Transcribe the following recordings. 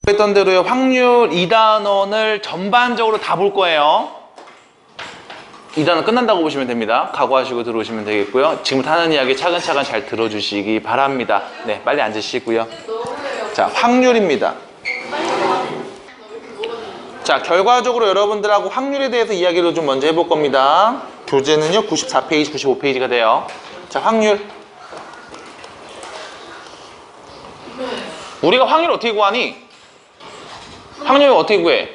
했던 대로의 확률 2단원을 전반적으로 다 볼 거예요. 2단원 끝난다고 보시면 됩니다. 각오하시고 들어오시면 되겠고요. 지금부터 하는 이야기 차근차근 잘 들어주시기 바랍니다. 네, 빨리 앉으시고요. 자, 확률입니다. 자, 결과적으로 여러분들하고 확률에 대해서 이야기를 좀 먼저 해볼 겁니다. 교재는요 94페이지, 95페이지가 돼요. 자, 확률. 우리가 확률 어떻게 구하니? 확률을 어떻게 구해?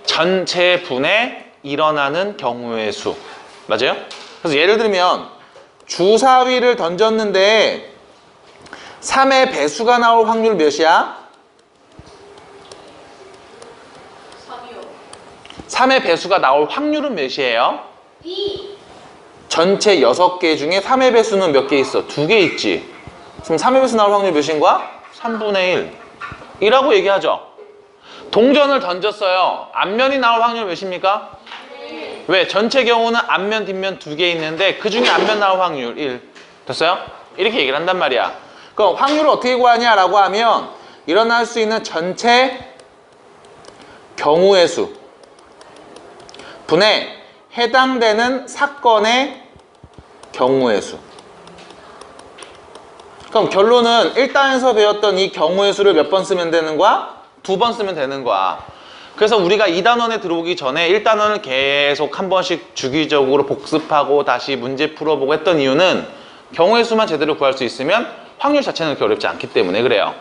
전체 분에 일어나는 경우의 수. 맞아요? 그래서 예를 들면 주사위를 던졌는데 3의 배수가 나올 확률 몇이야? 3의 배수가 나올 확률은 몇이에요? 2. 전체 6개 중에 3의 배수는 몇 개 있어? 2개 있지. 그럼 3의 배수 나올 확률 몇인 거야? 3분의 1 이라고 얘기하죠. 동전을 던졌어요. 앞면이 나올 확률 몇입니까? 네. 왜? 전체 경우는 앞면, 뒷면 2개 있는데 그 중에 앞면 나올 확률 1. 됐어요? 이렇게 얘기를 한단 말이야. 그럼 확률을 어떻게 구하냐라고 하면 일어날 수 있는 전체 경우의 수 분에 해당되는 사건의 경우의 수. 그럼 결론은 1단에서 배웠던 이 경우의 수를 몇 번 쓰면 되는 거야? 2번 쓰면 되는 거야. 그래서 우리가 2단원에 들어오기 전에 1단원을 계속 한 번씩 주기적으로 복습하고 다시 문제 풀어보고 했던 이유는 경우의 수만 제대로 구할 수 있으면 확률 자체는 그렇게 어렵지 않기 때문에 그래요.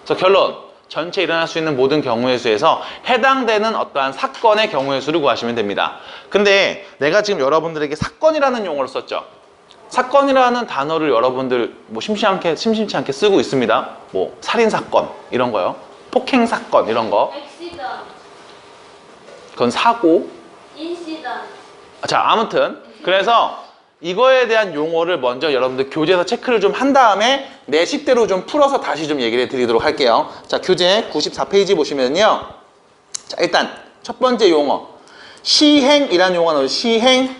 그래서 결론, 전체 일어날 수 있는 모든 경우의 수에서 해당되는 어떠한 사건의 경우의 수를 구하시면 됩니다. 근데 내가 지금 여러분들에게 사건이라는 용어를 썼죠. 사건이라는 단어를 여러분들 뭐 심심치 않게 쓰고 있습니다. 뭐 살인사건 이런 거요. 폭행사건 이런 거. 액시던. 그건 사고. 인시던. 자, 아무튼 그래서 이거에 대한 용어를 먼저 여러분들 교재에서 체크를 좀 한 다음에 내 식대로 좀 풀어서 다시 좀 얘기를 드리도록 할게요. 자, 교재 94페이지 보시면요. 자, 일단 첫 번째 용어. 시행이라는 용어가 나오죠. 시행.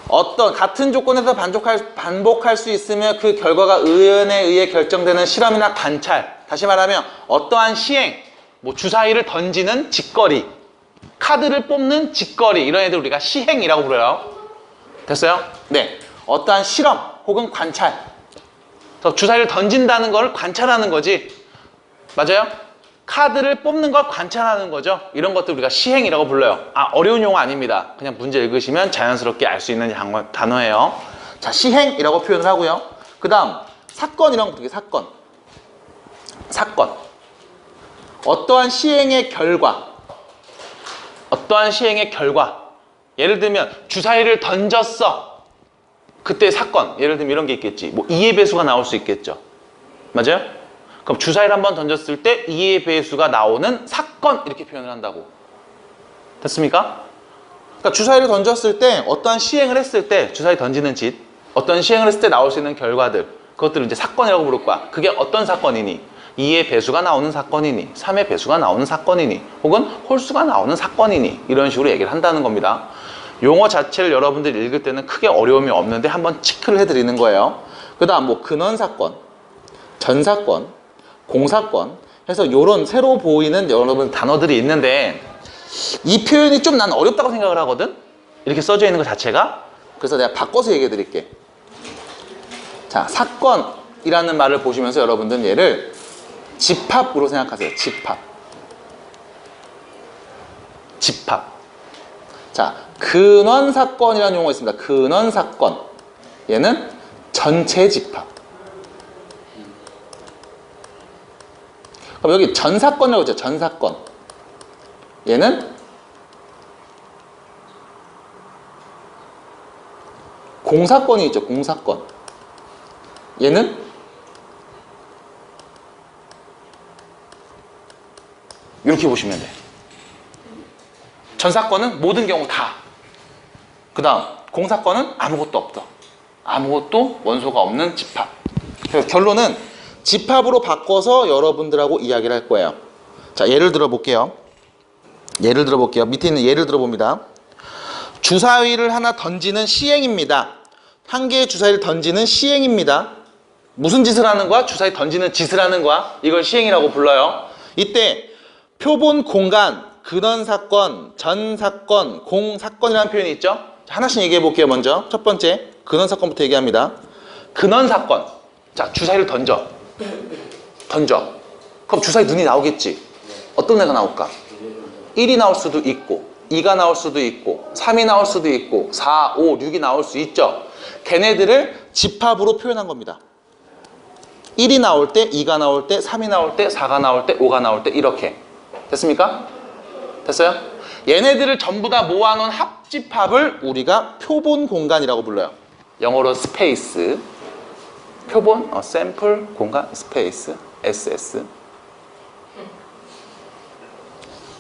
어떤 같은 조건에서 반복할 수 있으며 그 결과가 의견에 의해 결정되는 실험이나 관찰. 다시 말하면 어떠한 시행, 뭐 주사위를 던지는 직거리, 카드를 뽑는 직거리 이런 애들 우리가 시행이라고 불러요. 됐어요? 네. 어떠한 실험 혹은 관찰. 그래서 주사위를 던진다는 걸 관찰하는 거지. 맞아요? 카드를 뽑는 걸 관찰하는 거죠. 이런 것들 우리가 시행이라고 불러요. 아, 어려운 용어 아닙니다. 그냥 문제 읽으시면 자연스럽게 알 수 있는 단어예요. 자, 시행이라고 표현을 하고요. 그 다음 사건이라는 것도 사건. 사건. 어떠한 시행의 결과. 어떠한 시행의 결과. 예를 들면 주사위를 던졌어. 그때 사건. 예를 들면 이런 게 있겠지. 뭐 2의 배수가 나올 수 있겠죠. 맞아요? 그럼 주사위를 한번 던졌을 때 2의 배수가 나오는 사건 이렇게 표현을 한다고. 됐습니까? 그러니까 주사위를 던졌을 때 어떠한 시행을 했을 때 주사위 던지는 짓, 어떤 시행을 했을 때 나올 수 있는 결과들, 그것들을 이제 사건이라고 부를 거야. 그게 어떤 사건이니? 2의 배수가 나오는 사건이니, 3의 배수가 나오는 사건이니, 혹은 홀수가 나오는 사건이니 이런 식으로 얘기를 한다는 겁니다. 용어 자체를 여러분들이 읽을 때는 크게 어려움이 없는데 한번 체크를 해드리는 거예요. 그 다음 뭐 근원사건, 전사건, 공사건 해서 이런 새로 보이는 여러분 단어들이 있는데 이 표현이 좀 난 어렵다고 생각을 하거든? 이렇게 써져 있는 것 자체가. 그래서 내가 바꿔서 얘기해 드릴게. 자, 사건이라는 말을 보시면서 여러분들은 얘를 집합으로 생각하세요. 집합. 집합. 자, 근원사건이라는 용어가 있습니다. 근원사건. 얘는 전체 집합. 그럼 여기 전사건이라고 했죠. 전사건. 얘는 공사건이 있죠. 공사건. 얘는 이렇게 보시면 돼. 전사건은 모든 경우 다. 그 다음 공사건은 아무것도 없다. 아무것도 원소가 없는 집합. 그래서 결론은 집합으로 바꿔서 여러분들하고 이야기를 할 거예요. 자, 예를 들어 볼게요. 밑에 있는 예를 들어 봅니다. 주사위를 하나 던지는 시행입니다. 한 개의 주사위를 던지는 시행입니다. 무슨 짓을 하는 거야? 주사위 던지는 짓을 하는 거야. 이걸 시행이라고 불러요. 이때 표본 공간, 근원 사건, 전 사건, 공 사건이라는 표현이 있죠. 하나씩 얘기해 볼게요. 먼저 첫 번째 근원 사건부터 얘기합니다. 근원 사건. 자, 주사위를 던져. 그럼 주사위 눈이 나오겠지. 어떤 애가 나올까? 1이 나올 수도 있고 2가 나올 수도 있고 3이 나올 수도 있고 4, 5, 6이 나올 수 있죠. 걔네들을 집합으로 표현한 겁니다. 1이 나올 때, 2가 나올 때, 3이 나올 때, 4가 나올 때, 5가 나올 때 이렇게. 됐습니까? 됐어요? 얘네들을 전부 다 모아놓은 합집합을 우리가 표본 공간이라고 불러요. 영어로 스페이스. 표본, 샘플, 공간, 스페이스, SS.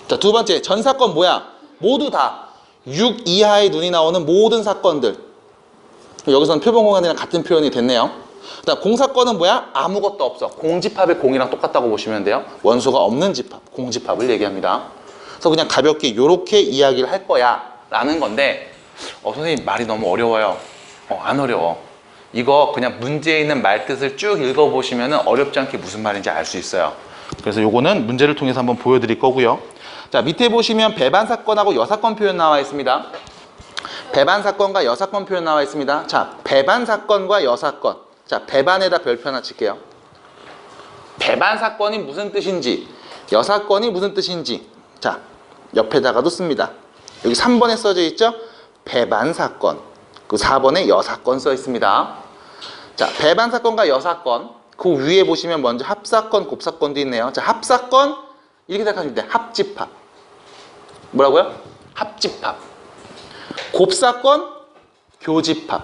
자, 두 번째, 전 사건 뭐야? 모두 다 6 이하의 눈이 나오는 모든 사건들. 여기서는 표본 공간이랑 같은 표현이 됐네요. 그다음 공사건은 뭐야? 아무것도 없어. 공집합의 공이랑 똑같다고 보시면 돼요. 원소가 없는 집합, 공집합을 얘기합니다. 그래서 그냥 가볍게 이렇게 이야기를 할 거야 라는 건데 선생님 말이 너무 어려워요. 안 어려워. 이거 그냥 문제에 있는 말뜻을 쭉 읽어보시면 어렵지 않게 무슨 말인지 알 수 있어요. 그래서 요거는 문제를 통해서 한번 보여드릴 거고요. 자, 밑에 보시면 배반 사건하고 여사건 표현 나와 있습니다. 배반 사건과 여사건 표현 나와 있습니다. 자, 배반 사건과 여사건. 자, 배반에다 별표 하나 칠게요. 배반 사건이 무슨 뜻인지, 여사건이 무슨 뜻인지. 자, 옆에다가도 씁니다. 여기 3번에 써져 있죠? 배반 사건. 그 4번에 여사건 써 있습니다. 자, 배반 사건과 여사건. 그 위에 보시면 먼저 합사건, 곱사건도 있네요. 자, 합사건 이렇게 생각하시면 돼요. 합집합. 뭐라고요? 합집합. 곱사건, 교집합.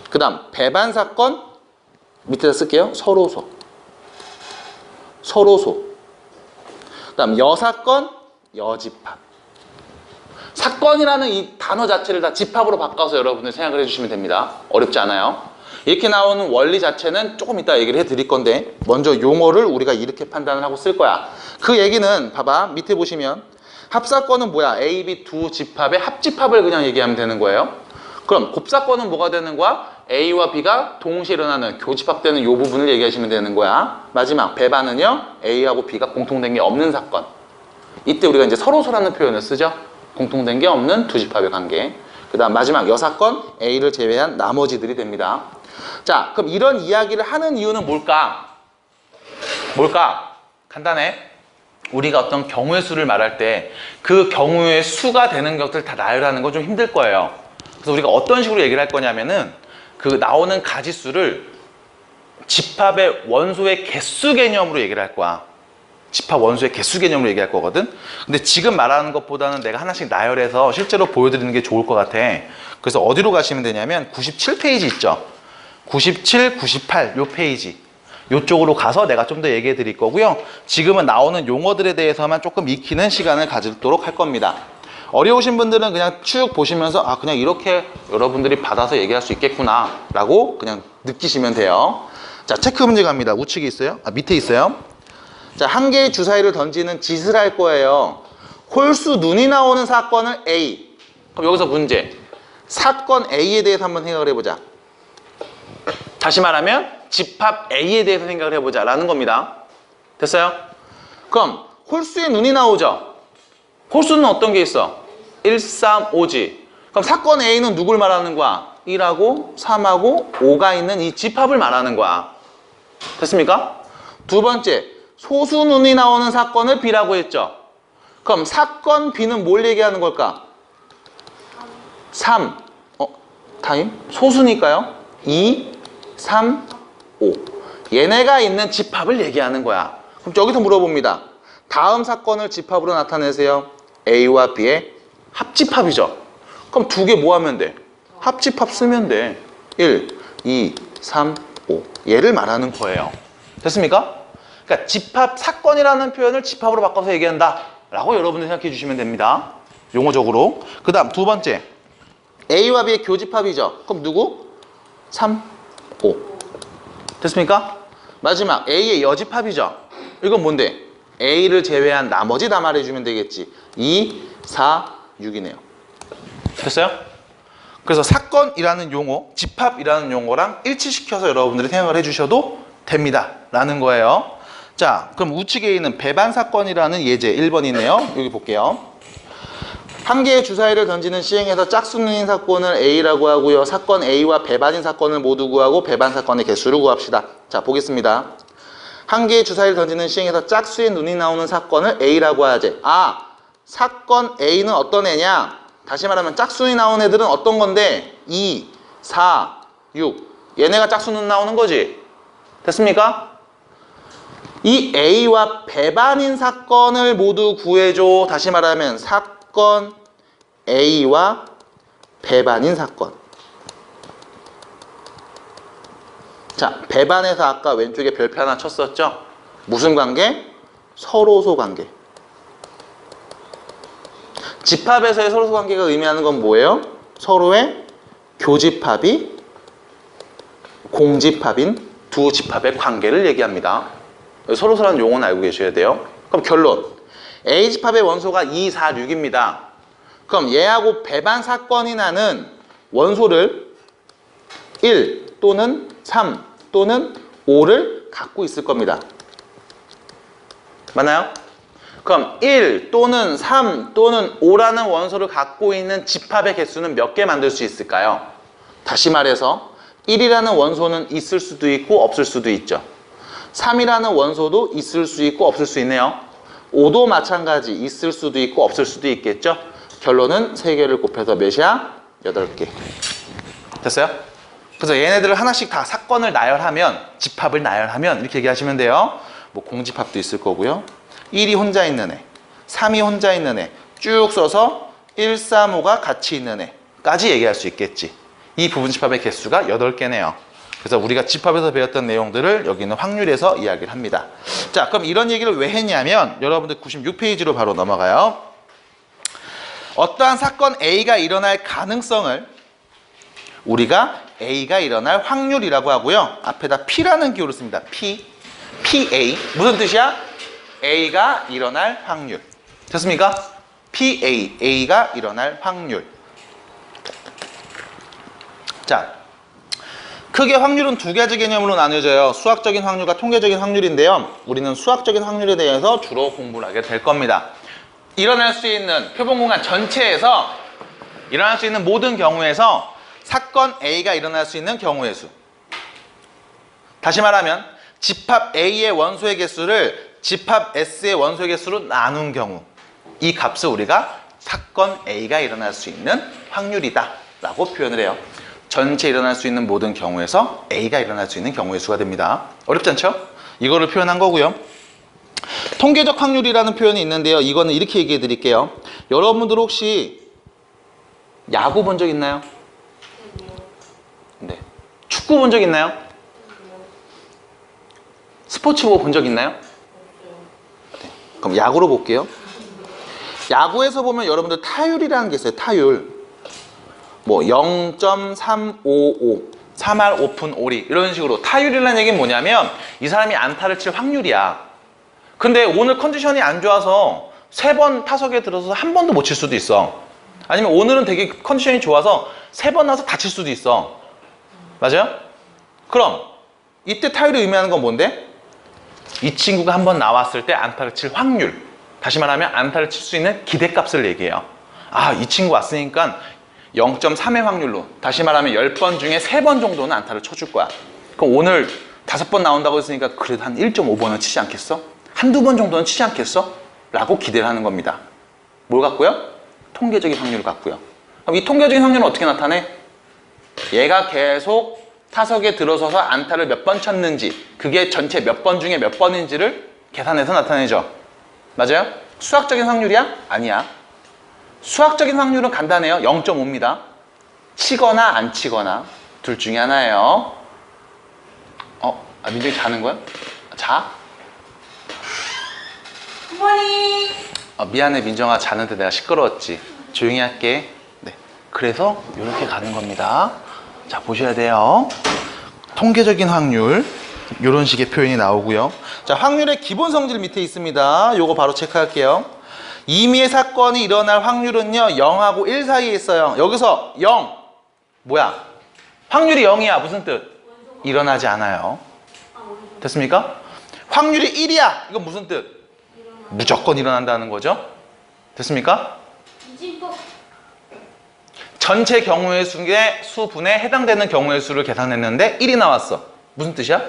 그 다음 배반 사건 밑에다 쓸게요. 서로소. 그 다음 여사건, 여집합. 사건이라는 이 단어 자체를 다 집합으로 바꿔서 여러분들 생각을 해주시면 됩니다. 어렵지 않아요. 이렇게 나오는 원리 자체는 조금 이따 얘기를 해드릴 건데 먼저 용어를 우리가 이렇게 판단을 하고 쓸 거야. 그 얘기는 봐봐. 밑에 보시면 합사건은 뭐야? A, B 두 집합의 합집합을 그냥 얘기하면 되는 거예요. 그럼 곱사건은 뭐가 되는 거야? A와 B가 동시에 일어나는 교집합되는 이 부분을 얘기하시면 되는 거야. 마지막 배반은요. A하고 B가 공통된 게 없는 사건. 이때 우리가 이제 서로소라는 표현을 쓰죠. 공통된 게 없는 두 집합의 관계. 그 다음 마지막 여사건 A를 제외한 나머지들이 됩니다. 자, 그럼 이런 이야기를 하는 이유는 뭘까? 간단해. 우리가 어떤 경우의 수를 말할 때 그 경우의 수가 되는 것들 다 나열하는 건 좀 힘들 거예요. 그래서 우리가 어떤 식으로 얘기를 할 거냐면은 그 나오는 가지수를 집합의 원소의 개수 개념으로 얘기를 할 거야. 집합 원소의 개수 개념으로 얘기할 거거든. 근데 지금 말하는 것보다는 내가 하나씩 나열해서 실제로 보여드리는 게 좋을 것 같아. 그래서 어디로 가시면 되냐면 97페이지 있죠. 97, 98 요 페이지. 요쪽으로 가서 내가 좀 더 얘기해 드릴 거고요. 지금은 나오는 용어들에 대해서만 조금 익히는 시간을 가지도록 할 겁니다. 어려우신 분들은 그냥 쭉 보시면서 그냥 이렇게 여러분들이 받아서 얘기할 수 있겠구나 라고 그냥 느끼시면 돼요. 자, 체크 문제 갑니다. 우측에 있어요? 밑에 있어요. 자, 한 개의 주사위를 던지는 짓을 할 거예요. 홀수 눈이 나오는 사건을 A. 그럼 여기서 문제. 사건 A에 대해서 한번 생각을 해보자. 다시 말하면 집합 A에 대해서 생각을 해보자 라는 겁니다. 됐어요? 그럼 홀수의 눈이 나오죠. 홀수는 어떤 게 있어? 1, 3, 5지. 그럼 사건 A는 누굴 말하는 거야? 1하고 3하고 5가 있는 이 집합을 말하는 거야. 됐습니까? 두 번째, 소수 눈이 나오는 사건을 B라고 했죠. 그럼 사건 B는 뭘 얘기하는 걸까? 3. 타임? 소수니까요. 2, 3, 5. 얘네가 있는 집합을 얘기하는 거야. 그럼 여기서 물어봅니다. 다음 사건을 집합으로 나타내세요. A와 B의 합집합이죠. 그럼 두 개 뭐 하면 돼? 합집합 쓰면 돼. 1, 2, 3, 5. 얘를 말하는 거예요. 됐습니까? 그러니까 집합, 사건이라는 표현을 집합으로 바꿔서 얘기한다 라고 여러분들 생각해 주시면 됩니다. 용어적으로. 그 다음 두 번째. A와 B의 교집합이죠. 그럼 누구? 3, 5. 됐습니까? 마지막 A의 여집합이죠. 이건 뭔데? A를 제외한 나머지 다 말해주면 되겠지. 2, 4, 6이네요. 됐어요? 그래서 사건이라는 용어, 집합이라는 용어랑 일치시켜서 여러분들이 생각을 해주셔도 됩니다 라는 거예요. 자, 그럼 우측에 있는 배반 사건이라는 예제 1번이 있네요. 여기 볼게요. 한 개의 주사위를 던지는 시행에서 짝수는 사건을 A라고 하고요. 사건 A와 배반인 사건을 모두 구하고 배반 사건의 개수를 구합시다. 자, 보겠습니다. 한 개의 주사위를 던지는 시행에서 짝수의 눈이 나오는 사건을 A라고 하지. 아, 사건 A는 어떤 애냐? 다시 말하면 짝수이 나온 애들은 어떤 건데? 2, 4, 6. 얘네가 짝수는 나오는 거지. 됐습니까? 이 A와 배반인 사건을 모두 구해줘. 다시 말하면 사건 A와 배반인 사건. 자, 배반에서 아까 왼쪽에 별표 하나 쳤었죠? 무슨 관계? 서로소 관계. 집합에서의 서로소 관계가 의미하는 건 뭐예요? 서로의 교집합이 공집합인 두 집합의 관계를 얘기합니다. 서로소라는 용어는 알고 계셔야 돼요. 그럼 결론. A집합의 원소가 2, 4, 6입니다. 그럼 얘하고 배반 사건이 나는 원소를 1 또는 3 또는 5를 갖고 있을 겁니다. 맞나요? 그럼 1 또는 3 또는 5라는 원소를 갖고 있는 집합의 개수는 몇 개 만들 수 있을까요? 다시 말해서 1이라는 원소는 있을 수도 있고 없을 수도 있죠. 3이라는 원소도 있을 수 있고 없을 수 있네요. 5도 마찬가지 있을 수도 있고 없을 수도 있겠죠. 결론은 3개를 곱해서 몇이야? 8개. 됐어요? 그래서 얘네들을 하나씩 다 사건을 나열하면, 집합을 나열하면 이렇게 얘기하시면 돼요. 뭐 공집합도 있을 거고요. 1이 혼자 있는 애, 3이 혼자 있는 애 쭉 써서 1, 3, 5가 같이 있는 애까지 얘기할 수 있겠지. 이 부분 집합의 개수가 8개네요. 그래서 우리가 집합에서 배웠던 내용들을 여기는 확률에서 이야기를 합니다. 자, 그럼 이런 얘기를 왜 했냐면 여러분들 96페이지로 바로 넘어가요. 어떠한 사건 A가 일어날 가능성을 우리가 A가 일어날 확률이라고 하고요. 앞에다 P라는 기호를 씁니다. P, PA. 무슨 뜻이야? A가 일어날 확률. 됐습니까? PA, A가 일어날 확률. 자, 크게 확률은 두 가지 개념으로 나뉘어져요. 수학적인 확률과 통계적인 확률인데요. 우리는 수학적인 확률에 대해서 주로 공부를 하게 될 겁니다. 일어날 수 있는 표본공간 전체에서 일어날 수 있는 모든 경우에서 사건 A가 일어날 수 있는 경우의 수. 다시 말하면 집합 A의 원소의 개수를 집합 S의 원소의 개수로 나눈 경우, 이 값을 우리가 사건 A가 일어날 수 있는 확률이다 라고 표현을 해요. 전체 일어날 수 있는 모든 경우에서 A가 일어날 수 있는 경우의 수가 됩니다. 어렵지 않죠? 이거를 표현한 거고요. 통계적 확률이라는 표현이 있는데요. 이거는 이렇게 얘기해 드릴게요. 여러분들 혹시 야구 본 적 있나요? 네. 축구 본 적 있나요? 스포츠부 본 적 있나요? 네. 그럼 야구로 볼게요. 야구에서 보면 여러분들 타율이라는 게 있어요. 타율. 뭐 0.355, 3할 오픈 오리 이런 식으로 타율이라는 얘기는 뭐냐면 이 사람이 안타를 칠 확률이야. 근데 오늘 컨디션이 안 좋아서 3번 타석에 들어서 한 번도 못 칠 수도 있어. 아니면 오늘은 되게 컨디션이 좋아서 3번 나서 다칠 수도 있어. 맞아요? 그럼 이때 타율이 의미하는 건 뭔데? 이 친구가 한 번 나왔을 때 안타를 칠 확률. 다시 말하면 안타를 칠 수 있는 기대값을 얘기해요. 아, 이 친구 왔으니까 0.3의 확률로, 다시 말하면 10번 중에 3번 정도는 안타를 쳐줄 거야. 그럼 오늘 5번 나온다고 했으니까 그래도 한 1.5번은 치지 않겠어? 한두 번 정도는 치지 않겠어? 라고 기대를 하는 겁니다. 뭘 갖고요? 통계적인 확률을 갖고요. 그럼 이 통계적인 확률은 어떻게 나타내? 얘가 계속 타석에 들어서서 안타를 몇 번 쳤는지, 그게 전체 몇 번 중에 몇 번인지를 계산해서 나타내죠. 맞아요? 수학적인 확률이야? 아니야. 수학적인 확률은 간단해요. 0.5입니다. 치거나 안 치거나 둘 중에 하나예요. 민정이 자는 거야? 자? 어머니. 미안해 민정아, 자는데 내가 시끄러웠지. 조용히 할게. 네. 그래서 이렇게 가는 겁니다. 자, 보셔야 돼요. 통계적인 확률, 이런 식의 표현이 나오고요. 자, 확률의 기본 성질 밑에 있습니다. 요거 바로 체크할게요. 임의의 사건이 일어날 확률은요 0하고 1 사이에 있어요. 여기서 0 뭐야? 확률이 0이야. 무슨 뜻? 일어나지 않아요. 됐습니까? 확률이 1이야. 이건 무슨 뜻? 무조건 일어난다는 거죠. 됐습니까? 이진법. 전체 경우의 수분에 해당되는 경우의 수를 계산했는데 1이 나왔어. 무슨 뜻이야?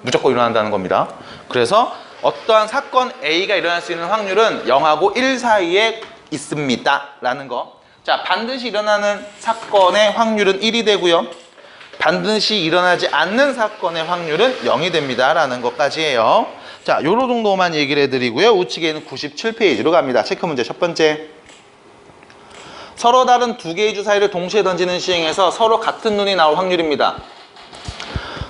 무조건 일어난다는 겁니다. 그래서 어떠한 사건 A가 일어날 수 있는 확률은 0하고 1 사이에 있습니다. 라는 거. 자, 반드시 일어나는 사건의 확률은 1이 되고요. 반드시 일어나지 않는 사건의 확률은 0이 됩니다. 라는 것까지예요. 자, 요런 정도만 얘기를 해드리고요. 우측에는 97페이지로 갑니다. 체크 문제 첫 번째. 서로 다른 두 개의 주사위를 동시에 던지는 시행에서 서로 같은 눈이 나올 확률입니다.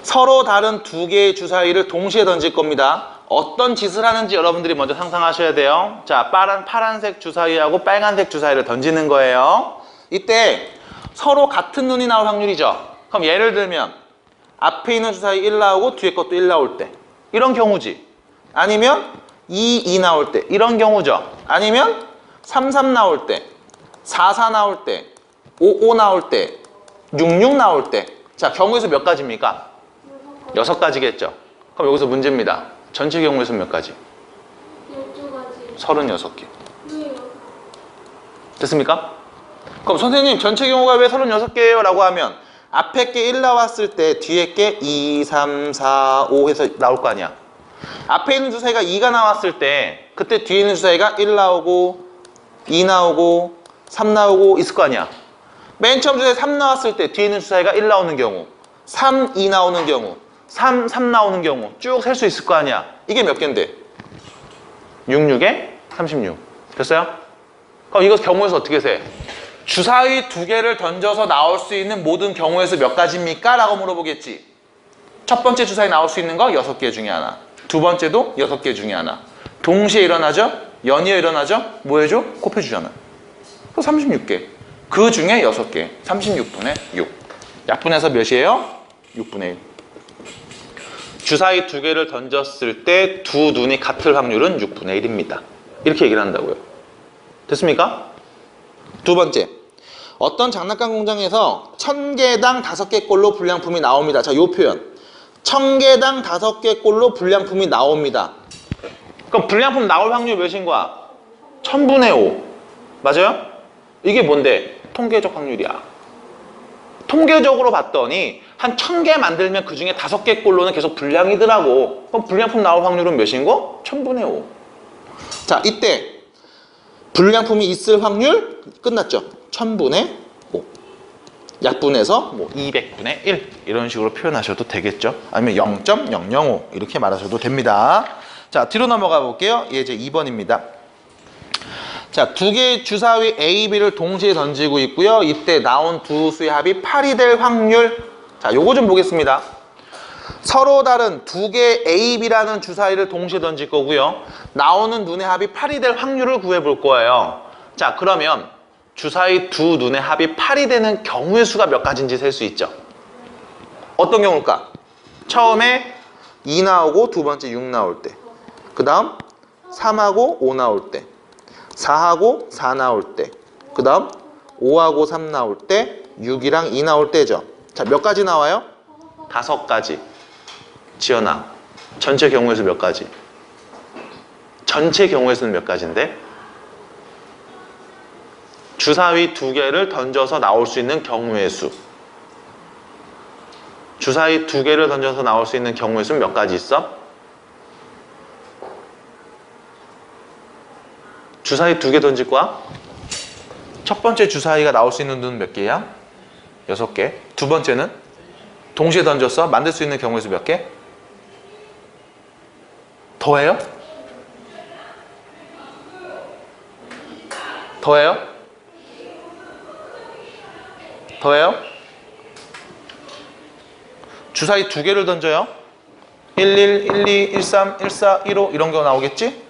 서로 다른 두 개의 주사위를 동시에 던질 겁니다. 어떤 짓을 하는지 여러분들이 먼저 상상하셔야 돼요. 자, 파란색 주사위하고 빨간색 주사위를 던지는 거예요. 이때 서로 같은 눈이 나올 확률이죠. 그럼 예를 들면 앞에 있는 주사위 1 나오고 뒤에 것도 1 나올 때 이런 경우지. 아니면 2 나올 때 이런 경우죠. 아니면 3 나올 때 4 나올 때 5 나올 때 6 나올 때. 자, 경우의 수 몇 가지입니까? 6가지겠죠. 그럼 여기서 문제입니다. 전체 경우의 수는 몇 가지? 12가지. 36개. 왜요? 됐습니까? 그럼 선생님 전체 경우가 왜 36개예요? 라고 하면 앞에 게 1 나왔을 때 뒤에 게 2, 3, 4, 5 해서 나올 거 아니야. 앞에 있는 주사위가 2가 나왔을 때 그때 뒤에 있는 주사위가 1 나오고 2 나오고 3 나오고 있을 거 아니야. 맨 처음 주사위 3 나왔을 때 뒤에 있는 주사위가 1 나오는 경우, 3, 2 나오는 경우, 3, 3 나오는 경우 쭉 셀 수 있을 거 아니야. 이게 몇 개인데? 6, 6에 36. 됐어요? 그럼 이거 경우의 수 어떻게 세? 주사위 2개를 던져서 나올 수 있는 모든 경우의 수 몇 가지입니까? 라고 물어보겠지. 첫 번째 주사위 나올 수 있는 거 6개 중에 하나. 두 번째도 6개 중에 하나. 동시에 일어나죠? 연이어 일어나죠? 뭐 해줘? 곱해주잖아. 또 36개. 그 중에 6개. 36분의 6. 약분해서 몇이에요? 6분의 1. 주사위 2개를 던졌을 때 두 눈이 같을 확률은 6분의 1입니다. 이렇게 얘기를 한다고요. 됐습니까? 두 번째. 어떤 장난감 공장에서 1000개당 5개 꼴로 불량품이 나옵니다. 자, 요 표현. 1000개당 5개 꼴로 불량품이 나옵니다. 그럼 불량품 나올 확률 몇인 거야? 1000분의 5. 맞아요? 이게 뭔데? 통계적 확률이야. 통계적으로 봤더니 한 1000개 만들면 그 중에 5개 꼴로는 계속 불량이더라고. 그럼 불량품 나올 확률은 몇인 거? 1000분의 5. 자, 이때 불량품이 있을 확률 끝났죠. 1000분의 5. 약분해서 뭐 200분의 1 이런 식으로 표현하셔도 되겠죠. 아니면 0.005 이렇게 말하셔도 됩니다. 자, 뒤로 넘어가 볼게요. 예제 2번입니다. 자, 두 개의 주사위 A, B를 동시에 던지고 있고요. 이때 나온 두 수의 합이 8이 될 확률. 자, 요거 좀 보겠습니다. 서로 다른 두 개의 A, B라는 주사위를 동시에 던질 거고요. 나오는 눈의 합이 8이 될 확률을 구해 볼 거예요. 자, 그러면 주사위 두 눈의 합이 8이 되는 경우의 수가 몇 가지인지 셀 수 있죠. 어떤 경우일까? 처음에 2 나오고 두 번째 6 나올 때, 그 다음 3하고 5 나올 때, 4하고 4 나올 때, 그 다음 5하고 3 나올 때, 6이랑 2 나올 때죠. 자, 몇 가지 나와요? 5가지. 지연아, 전체 경우의 수 몇 가지? 전체 경우의 수는 몇 가지인데? 주사위 2개를 던져서 나올 수 있는 경우의 수. 주사위 2개를 던져서 나올 수 있는 경우의 수는 몇 가지 있어? 주사위 2개 던질 거야? 첫 번째 주사위가 나올 수 있는 눈은 몇 개야? 6개. 두 번째는? 동시에 던졌어? 만들 수 있는 경우의 수 몇 개? 더해요? 더해요? 더해요? 주사위 2개를 던져요. 11, 12, 13, 14, 15 이런 거 나오겠지?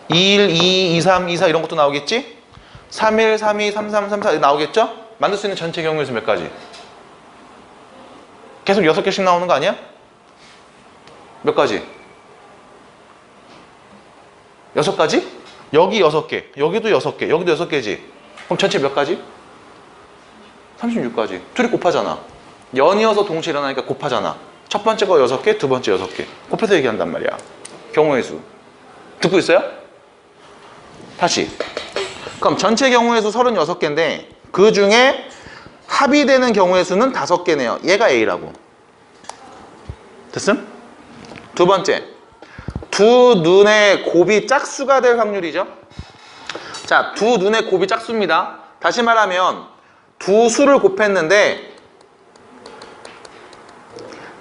21, 22, 23, 24 이런 것도 나오겠지? 31, 32, 33, 34 나오겠죠? 만들 수 있는 전체 경우의 수 몇 가지? 계속 6개씩 나오는 거 아니야? 몇 가지? 6가지? 여기 6개, 여기도 6개, 여기도 6개지? 그럼 전체 몇 가지? 36가지. 둘이 곱하잖아. 연이어서 동시에 일어나니까 곱하잖아. 첫 번째 거 6개, 두 번째 6개. 곱해서 얘기한단 말이야. 경우의 수. 듣고 있어요? 다시. 그럼 전체 경우의 수 36개인데 그 중에 합의되는 경우의 수는 5개네요. 얘가 A라고. 됐음? 두 번째. 두 눈의 곱이 짝수가 될 확률이죠. 자, 두 눈의 곱이 짝수입니다. 다시 말하면 두 수를 곱했는데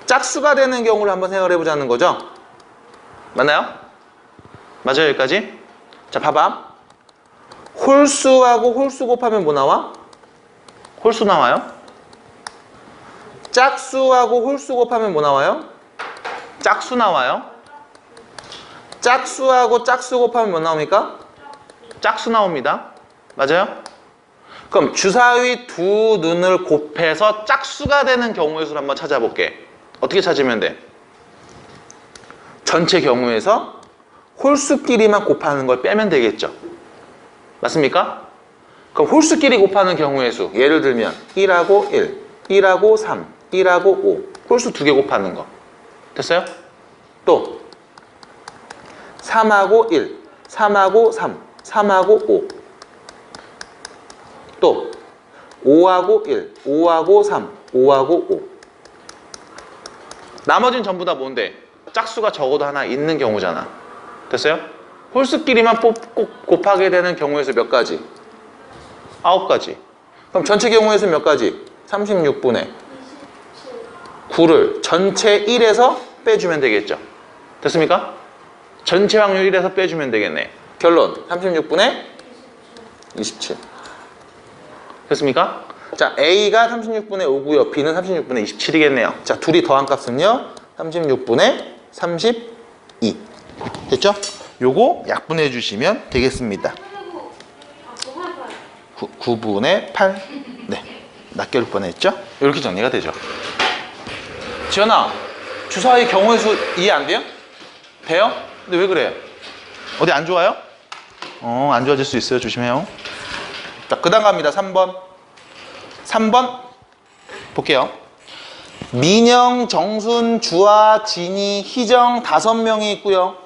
짝수가 되는 경우를 한번 생각을 해보자는 거죠. 맞나요? 맞아요, 여기까지? 자, 봐봐. 홀수하고 홀수 곱하면 뭐 나와? 홀수 나와요. 짝수하고 홀수 곱하면 뭐 나와요? 짝수 나와요. 짝수하고 짝수 곱하면 뭐 나옵니까? 짝수 나옵니다. 맞아요? 그럼 주사위 두 눈을 곱해서 짝수가 되는 경우의 수를 한번 찾아볼게. 어떻게 찾으면 돼? 전체 경우에서 홀수끼리만 곱하는 걸 빼면 되겠죠. 맞습니까? 그럼 홀수끼리 곱하는 경우의 수, 예를 들면 1하고 1, 1하고 3, 1하고 5, 홀수 2개 곱하는 거. 됐어요? 또 3하고 1, 3하고 3, 3하고 5. 또 5하고 1, 5하고 3, 5하고 5. 나머지는 전부 다 뭔데? 짝수가 적어도 하나 있는 경우잖아. 됐어요? 홀수끼리만 꼭 곱하게 되는 경우의 수 몇 가지? 9가지. 그럼 전체 경우의 수 몇 가지? 36분의 9를 전체 1에서 빼주면 되겠죠. 됐습니까? 전체 확률 1에서 빼주면 되겠네. 결론 36분의 27. 됐습니까? 자, A가 36분의 5고요. B는 36분의 27이겠네요. 자, 둘이 더한 값은요. 36분의 32. 됐죠? 요거 약분해 주시면 되겠습니다. 9분의 8. 네, 낱개울 뻔했죠? 이렇게 정리가 되죠. 지연아, 주사위 경우의 수 이해 안 돼요? 돼요? 근데 왜 그래요? 어디 안 좋아요? 안 좋아질 수 있어요. 조심해요. 자, 그 다음 갑니다. 3번. 3번 볼게요. 민영, 정순, 주아, 진이, 희정 5명이 있고요.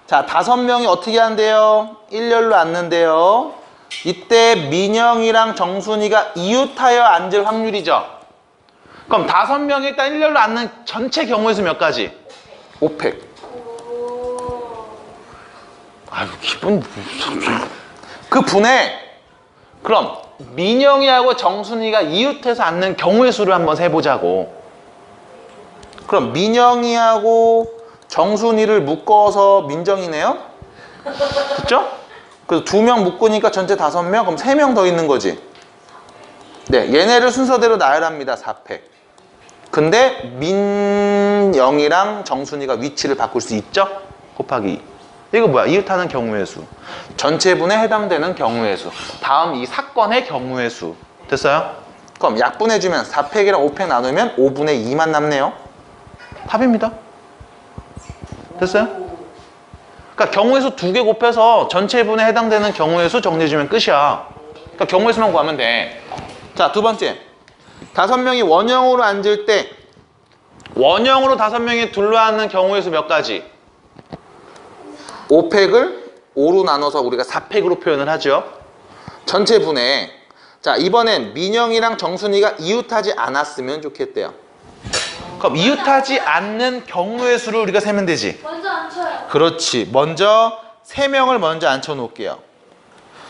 자, 5명이 어떻게 한대요? 일렬로 앉는데요. 이때 민영이랑 정순이가 이웃하여 앉을 확률이죠. 그럼 5명이 일단 일렬로 앉는 전체 경우의 수 몇 가지? 5팩. 아유, 기분 그 분에 그럼 민영이하고 정순이가 이웃해서 앉는 경우의 수를 한번 세보자고. 그럼 민영이하고 정순이를 묶어서 민정이네요? 그쵸? 그래서 2명 묶으니까 전체 5명? 그럼 3명 더 있는 거지. 네, 얘네를 순서대로 나열합니다. 4팩. 근데 민영이랑 정순이가 위치를 바꿀 수 있죠? 곱하기 2. 이거 뭐야? 이웃하는 경우의 수. 전체분에 해당되는 경우의 수. 다음 이 사건의 경우의 수. 됐어요? 그럼 약분해주면 4팩이랑 5팩 나누면 5분의 2만 남네요. 답입니다. 됐어요? 그러니까 경우의 수 2개 곱해서 전체분에 해당되는 경우의 수 정리해주면 끝이야. 그러니까 경우의 수만 구하면 돼. 자, 두 번째. 5명이 원형으로 앉을 때 원형으로 5명이 둘러앉는 경우의 수 몇 가지? 5팩을 5로 나눠서 우리가 4팩으로 표현을 하죠. 전체 분에. 자, 이번엔 민영이랑 정순이가 이웃하지 않았으면 좋겠대요. 그럼 이웃하지 않는 경우의 수를 우리가 세면 되지. 먼저 앉혀요. 그렇지. 먼저 3명을 먼저 앉혀 놓을게요.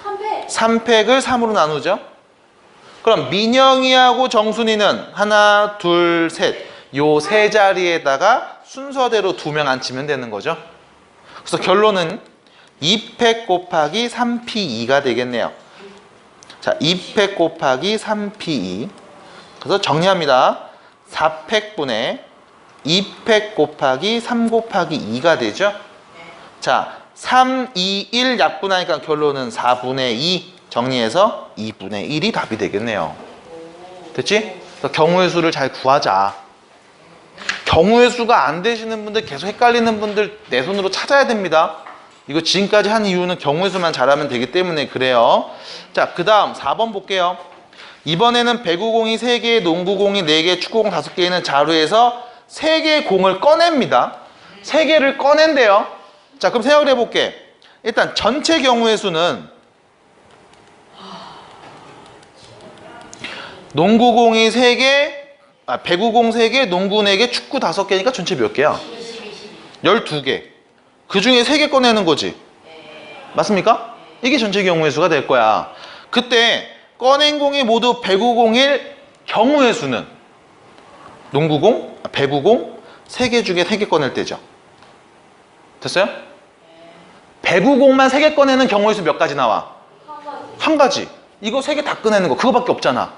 3팩. 3팩을 3으로 나누죠. 그럼 민영이하고 정순이는 하나, 둘, 셋. 요 세 자리에다가 순서대로 2명 앉히면 되는 거죠. 그래서 결론은 2팩 곱하기 3P2가 되겠네요. 자, 2팩 곱하기 3P2. 그래서 정리합니다. 4팩분의 2팩 곱하기 3 곱하기 2가 되죠. 자, 3, 2, 1 약분하니까 결론은 4분의 2 정리해서 2분의 1이 답이 되겠네요. 됐지? 그래서 경우의 수를 잘 구하자. 경우의 수가 안 되시는 분들, 계속 헷갈리는 분들 내 손으로 찾아야 됩니다. 이거 지금까지 한 이유는 경우의 수만 잘하면 되기 때문에 그래요. 자, 그 다음 4번 볼게요. 이번에는 배구공이 3개, 농구공이 4개, 축구공 5개 있는 자루에서 3개의 공을 꺼냅니다. 3개를 꺼낸대요. 자, 그럼 생각을 해볼게. 일단 전체 경우의 수는 농구공이 3개, 배구공 3개, 농구 4개, 축구 5개니까 전체 몇 개야? 12개. 그 중에 3개 꺼내는 거지. 맞습니까? 이게 전체 경우의 수가 될 거야. 그때 꺼낸 공이 모두 배구공일 경우의 수는 농구공, 배구공 3개 중에 3개 꺼낼 때죠. 됐어요? 배구공만 3개 꺼내는 경우의 수 몇 가지 나와? 한 가지. 이거 3개 다 꺼내는 거 그거밖에 없잖아.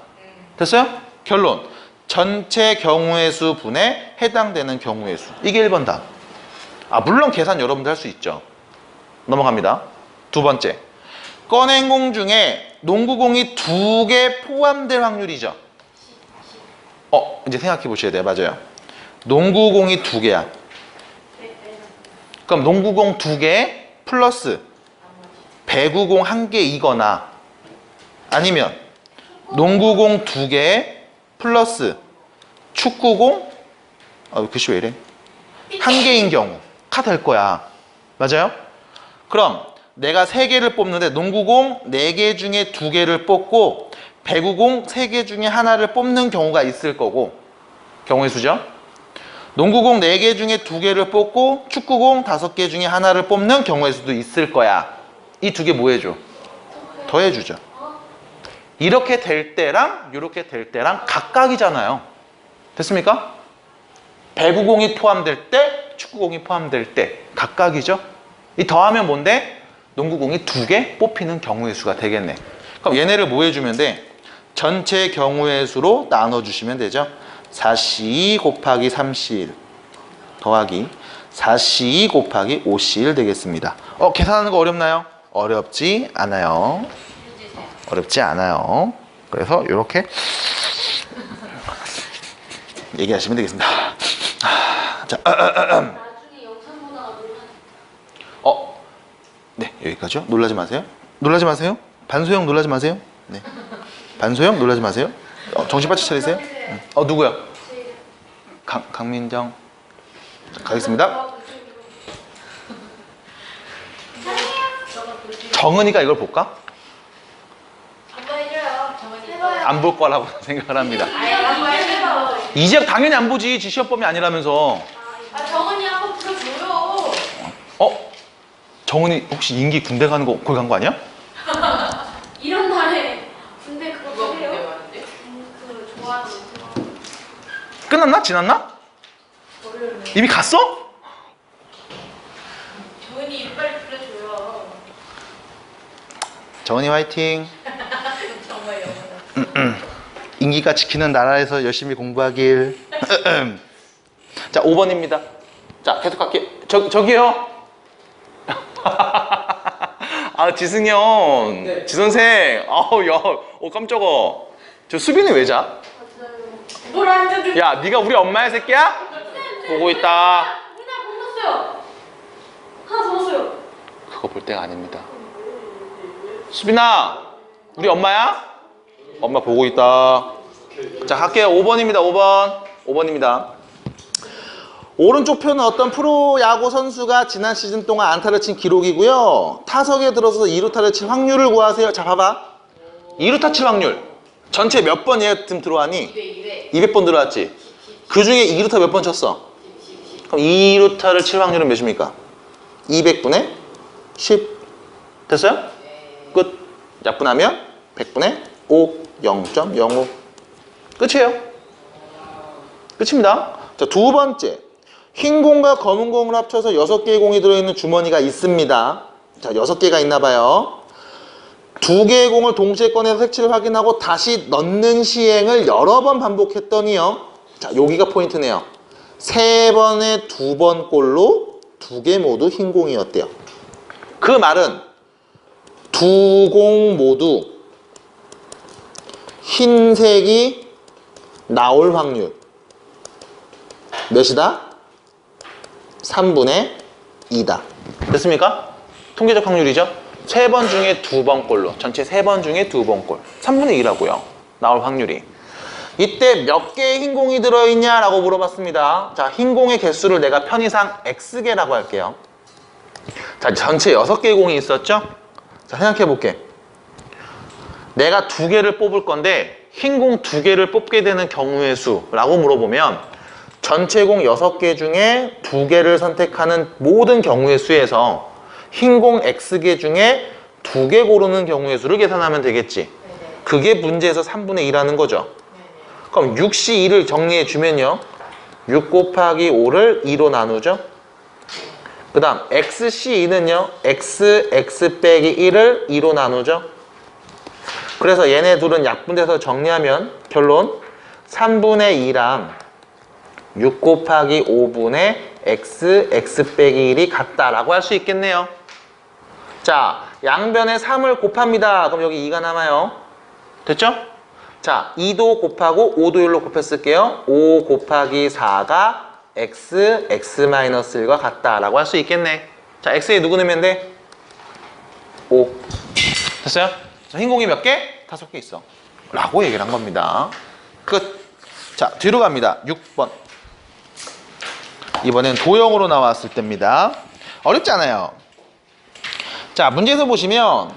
됐어요? 결론. 전체 경우의 수 분에 해당되는 경우의 수. 이게 1번 답. 물론 계산 여러분들 할 수 있죠. 넘어갑니다. 두 번째. 꺼낸 공 중에 농구공이 2개 포함될 확률이죠. 이제 생각해 보셔야 돼요. 맞아요. 농구공이 2개야. 그럼 농구공 2개 플러스 배구공 1개이거나 아니면 농구공 2개 플러스 축구공 글씨 왜 이래? 1개인 경우가 될 거야. 맞아요? 그럼 내가 3개를 뽑는데 농구공 4개 중에 2개를 뽑고 배구공 3개 중에 하나를 뽑는 경우가 있을 거고 경우의 수죠. 농구공 4개 중에 2개를 뽑고 축구공 5개 중에 하나를 뽑는 경우의 수도 있을 거야. 이 2개 뭐 해줘? 더해주죠. 이렇게 될 때랑 이렇게 될 때랑 각각이잖아요. 됐습니까? 배구공이 포함될 때, 축구공이 포함될 때 각각이죠. 이 더하면 뭔데? 농구공이 2개 뽑히는 경우의 수가 되겠네. 그럼 얘네를 뭐 해주면 돼? 전체 경우의 수로 나눠주시면 되죠. 4C 곱하기 3C1 더하기 4C 곱하기 5C1 되겠습니다. 계산하는 거 어렵나요? 어렵지 않아요. 어렵지 않아요. 그래서 이렇게 얘기하시면 되겠습니다. 자, 나중에 영상 보다가 놀라. 네, 여기까지요. 놀라지 마세요. 놀라지 마세요. 반소형 놀라지 마세요. 네, 반소형 놀라지 마세요. 정신 바짝 차리세요. 누구야? 강민정. 자, 가겠습니다. 정은이가 이걸 볼까? 한번 해줘요. 해봐요. 안 볼 거라고 생각을 합니다. 한번 해봐요. 이제 당연히 안 보지. 지 시험범위 아니라면서. 정은이 한번 불러줘요. 정은이 혹시 인기 군대 가는 거 거기 간 거 아니야? 이런 날에 군대 그거 해요? 그 좋아하는 거. 끝났나? 지났나? 이미 갔어? 정은이 이름 빨리 불러줘요. 정은이 화이팅. 정말 영원한. 인기가 지키는 나라에서 열심히 공부하길. 자, 5번입니다. 자, 계속 갈게요. 저기요. 지승이 형. 네. 지선생. 야, 깜짝아. 저 수빈이 왜 자? 뭘 앉아줘. 야, 네가 우리 엄마야, 새끼야? 보고 있다. 우리나라 못 넣었어요. 하나 더 넣었어요. 그거 볼 때가 아닙니다. 수빈아, 우리 엄마야? 엄마 보고 있다. 자, 갈게요. 5번입니다. 5번입니다. 오른쪽 표는 어떤 프로야구 선수가 지난 시즌 동안 안타를 친 기록이고요. 타석에 들어서서 2루타를 칠 확률을 구하세요. 자, 봐봐. 2루타 칠 확률. 전체 몇 번 얘 지금 들어왔니? 200번 들어왔지. 그 중에 2루타 몇 번 쳤어? 그럼 2루타를 칠 확률은 몇입니까? 200분의 10. 됐어요? 끝. 약분하면 100분의 5. 0.05. 끝이에요. 끝입니다. 자, 두 번째. 흰 공과 검은 공을 합쳐서 6개의 공이 들어있는 주머니가 있습니다. 자, 6개가 있나 봐요. 2개의 공을 동시에 꺼내서 색칠을 확인하고 다시 넣는 시행을 여러 번 반복했더니요. 자, 여기가 포인트네요. 3번에 2번 꼴로 2개 모두 흰 공이었대요. 그 말은 2공 모두 흰색이 나올 확률 몇이다? 3분의 2다. 됐습니까? 통계적 확률이죠? 3번 중에 2번 꼴로, 전체 3번 중에 2번 꼴, 3분의 2라고요. 나올 확률이. 이때 몇 개의 흰 공이 들어있냐라고 물어봤습니다. 자, 흰 공의 개수를 내가 편의상 X개라고 할게요. 자, 전체 6개의 공이 있었죠? 자, 생각해 볼게. 내가 2개를 뽑을 건데 흰 공 2개를 뽑게 되는 경우의 수라고 물어보면 전체 공 6개 중에 2개를 선택하는 모든 경우의 수에서 흰 공 X개 중에 2개 고르는 경우의 수를 계산하면 되겠지. 그게 문제에서 3분의 2라는 거죠. 그럼 6C2를 정리해 주면요. 6 곱하기 5를 2로 나누죠. 그 다음 XC2는요. X 빼기 1을 2로 나누죠. 그래서 얘네 둘은 약분돼서 정리하면 결론 3분의 2랑 6 곱하기 5분의 X 빼기 1이 같다라고 할 수 있겠네요. 자, 양변에 3을 곱합니다. 그럼 여기 2가 남아요. 됐죠? 자, 2도 곱하고 5도 1로 곱했을게요. 5 곱하기 4가 X-1과 같다라고 할 수 있겠네. 자, X에 누구 넣으면 돼? 5. 됐어요? 자, 흰 공이 몇 개? 5개 있어. 라고 얘기를 한 겁니다. 끝. 자, 뒤로 갑니다. 6번. 이번엔 도형으로 나왔을 때입니다. 어렵지 않아요. 자, 문제에서 보시면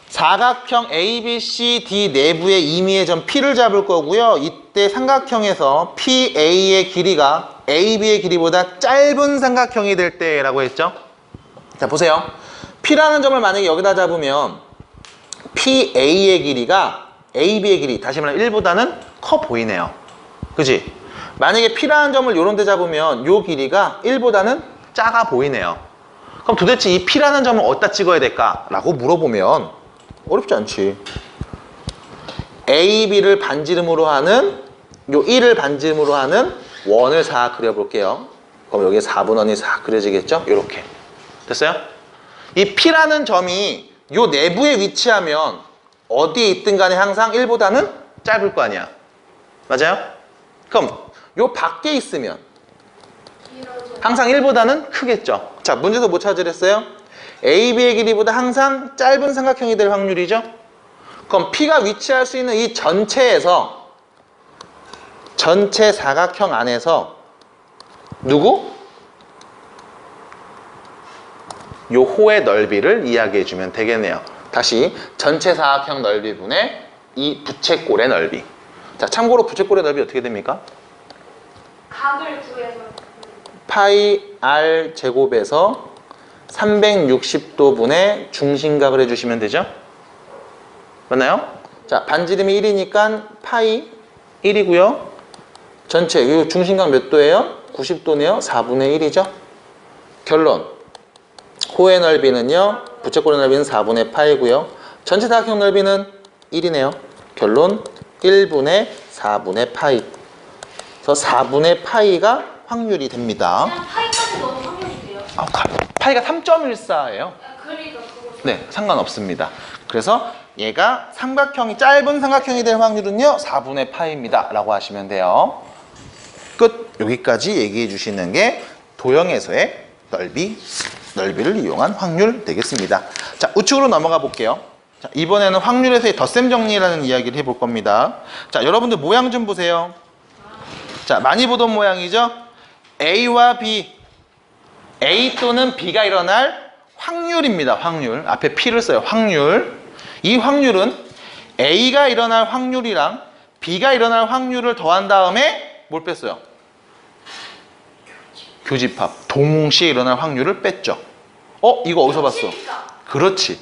사각형 ABCD 내부의 임의의 점 P를 잡을 거고요. 이때 삼각형에서 PA의 길이가 AB의 길이보다 짧은 삼각형이 될 때라고 했죠. 자, 보세요. P라는 점을 만약에 여기다 잡으면 PA의 길이가 AB의 길이, 다시 말하면 1보다는 커 보이네요. 그지? 만약에 P라는 점을 요런 데 잡으면 요 길이가 1보다는 작아 보이네요. 그럼 도대체 이 P라는 점을 어디다 찍어야 될까? 라고 물어보면 어렵지 않지. AB를 반지름으로 하는 요 1을 반지름으로 하는 원을 싹 그려볼게요. 그럼 여기에 4분원이 싹 그려지겠죠? 요렇게. 됐어요? 이 P라는 점이 요 내부에 위치하면 어디에 있든 간에 항상 1보다는 짧을 거 아니야. 맞아요? 그럼 요 밖에 있으면 항상 1보다는 크겠죠. 자, 문제에서 뭐 찾으랬어요? AB의 길이보다 항상 짧은 삼각형이 될 확률이죠. 그럼 P가 위치할 수 있는 이 전체에서 전체 사각형 안에서 누구? 요 호의 넓이를 이야기해 주면 되겠네요. 다시 전체 사각형 넓이분의 이 부채꼴의 넓이. 자, 참고로 부채꼴의 넓이 어떻게 됩니까? 각을 구해서 파이 R 제곱에서 360도분의 중심각을 해주시면 되죠? 맞나요? 자, 반지름이 1이니까 파이 1이고요. 전체, 이 중심각 몇 도예요? 90도네요. 4분의 1이죠? 결론. 호의 넓이는요. 부채꼴의 넓이는 4분의 파이고요. 전체 사각형 넓이는 1이네요. 결론 1분의 4분의 파이. 그래서 4분의 파이가 확률이 됩니다. 그냥 파이까지 넣어도 확률이 돼요. 아, 파이가 3.14예요. 그러니까 그거 네, 상관없습니다. 그래서 얘가 삼각형이 짧은 삼각형이 될 확률은요 4분의 파이입니다 라고 하시면 돼요. 끝. 여기까지 얘기해 주시는 게 도형에서의 넓이를 이용한 확률 되겠습니다. 자, 우측으로 넘어가 볼게요. 자, 이번에는 확률에서의 덧셈 정리라는 이야기를 해볼 겁니다. 자, 여러분들 모양 좀 보세요. 자, 많이 보던 모양이죠? A와 B, A 또는 B가 일어날 확률입니다. 확률. 앞에 P를 써요. 확률. 이 확률은 A가 일어날 확률이랑 B가 일어날 확률을 더한 다음에 뭘 뺐어요? 교집합. 동시에 일어날 확률을 뺐죠. 이거 어디서 봤어? 그렇지.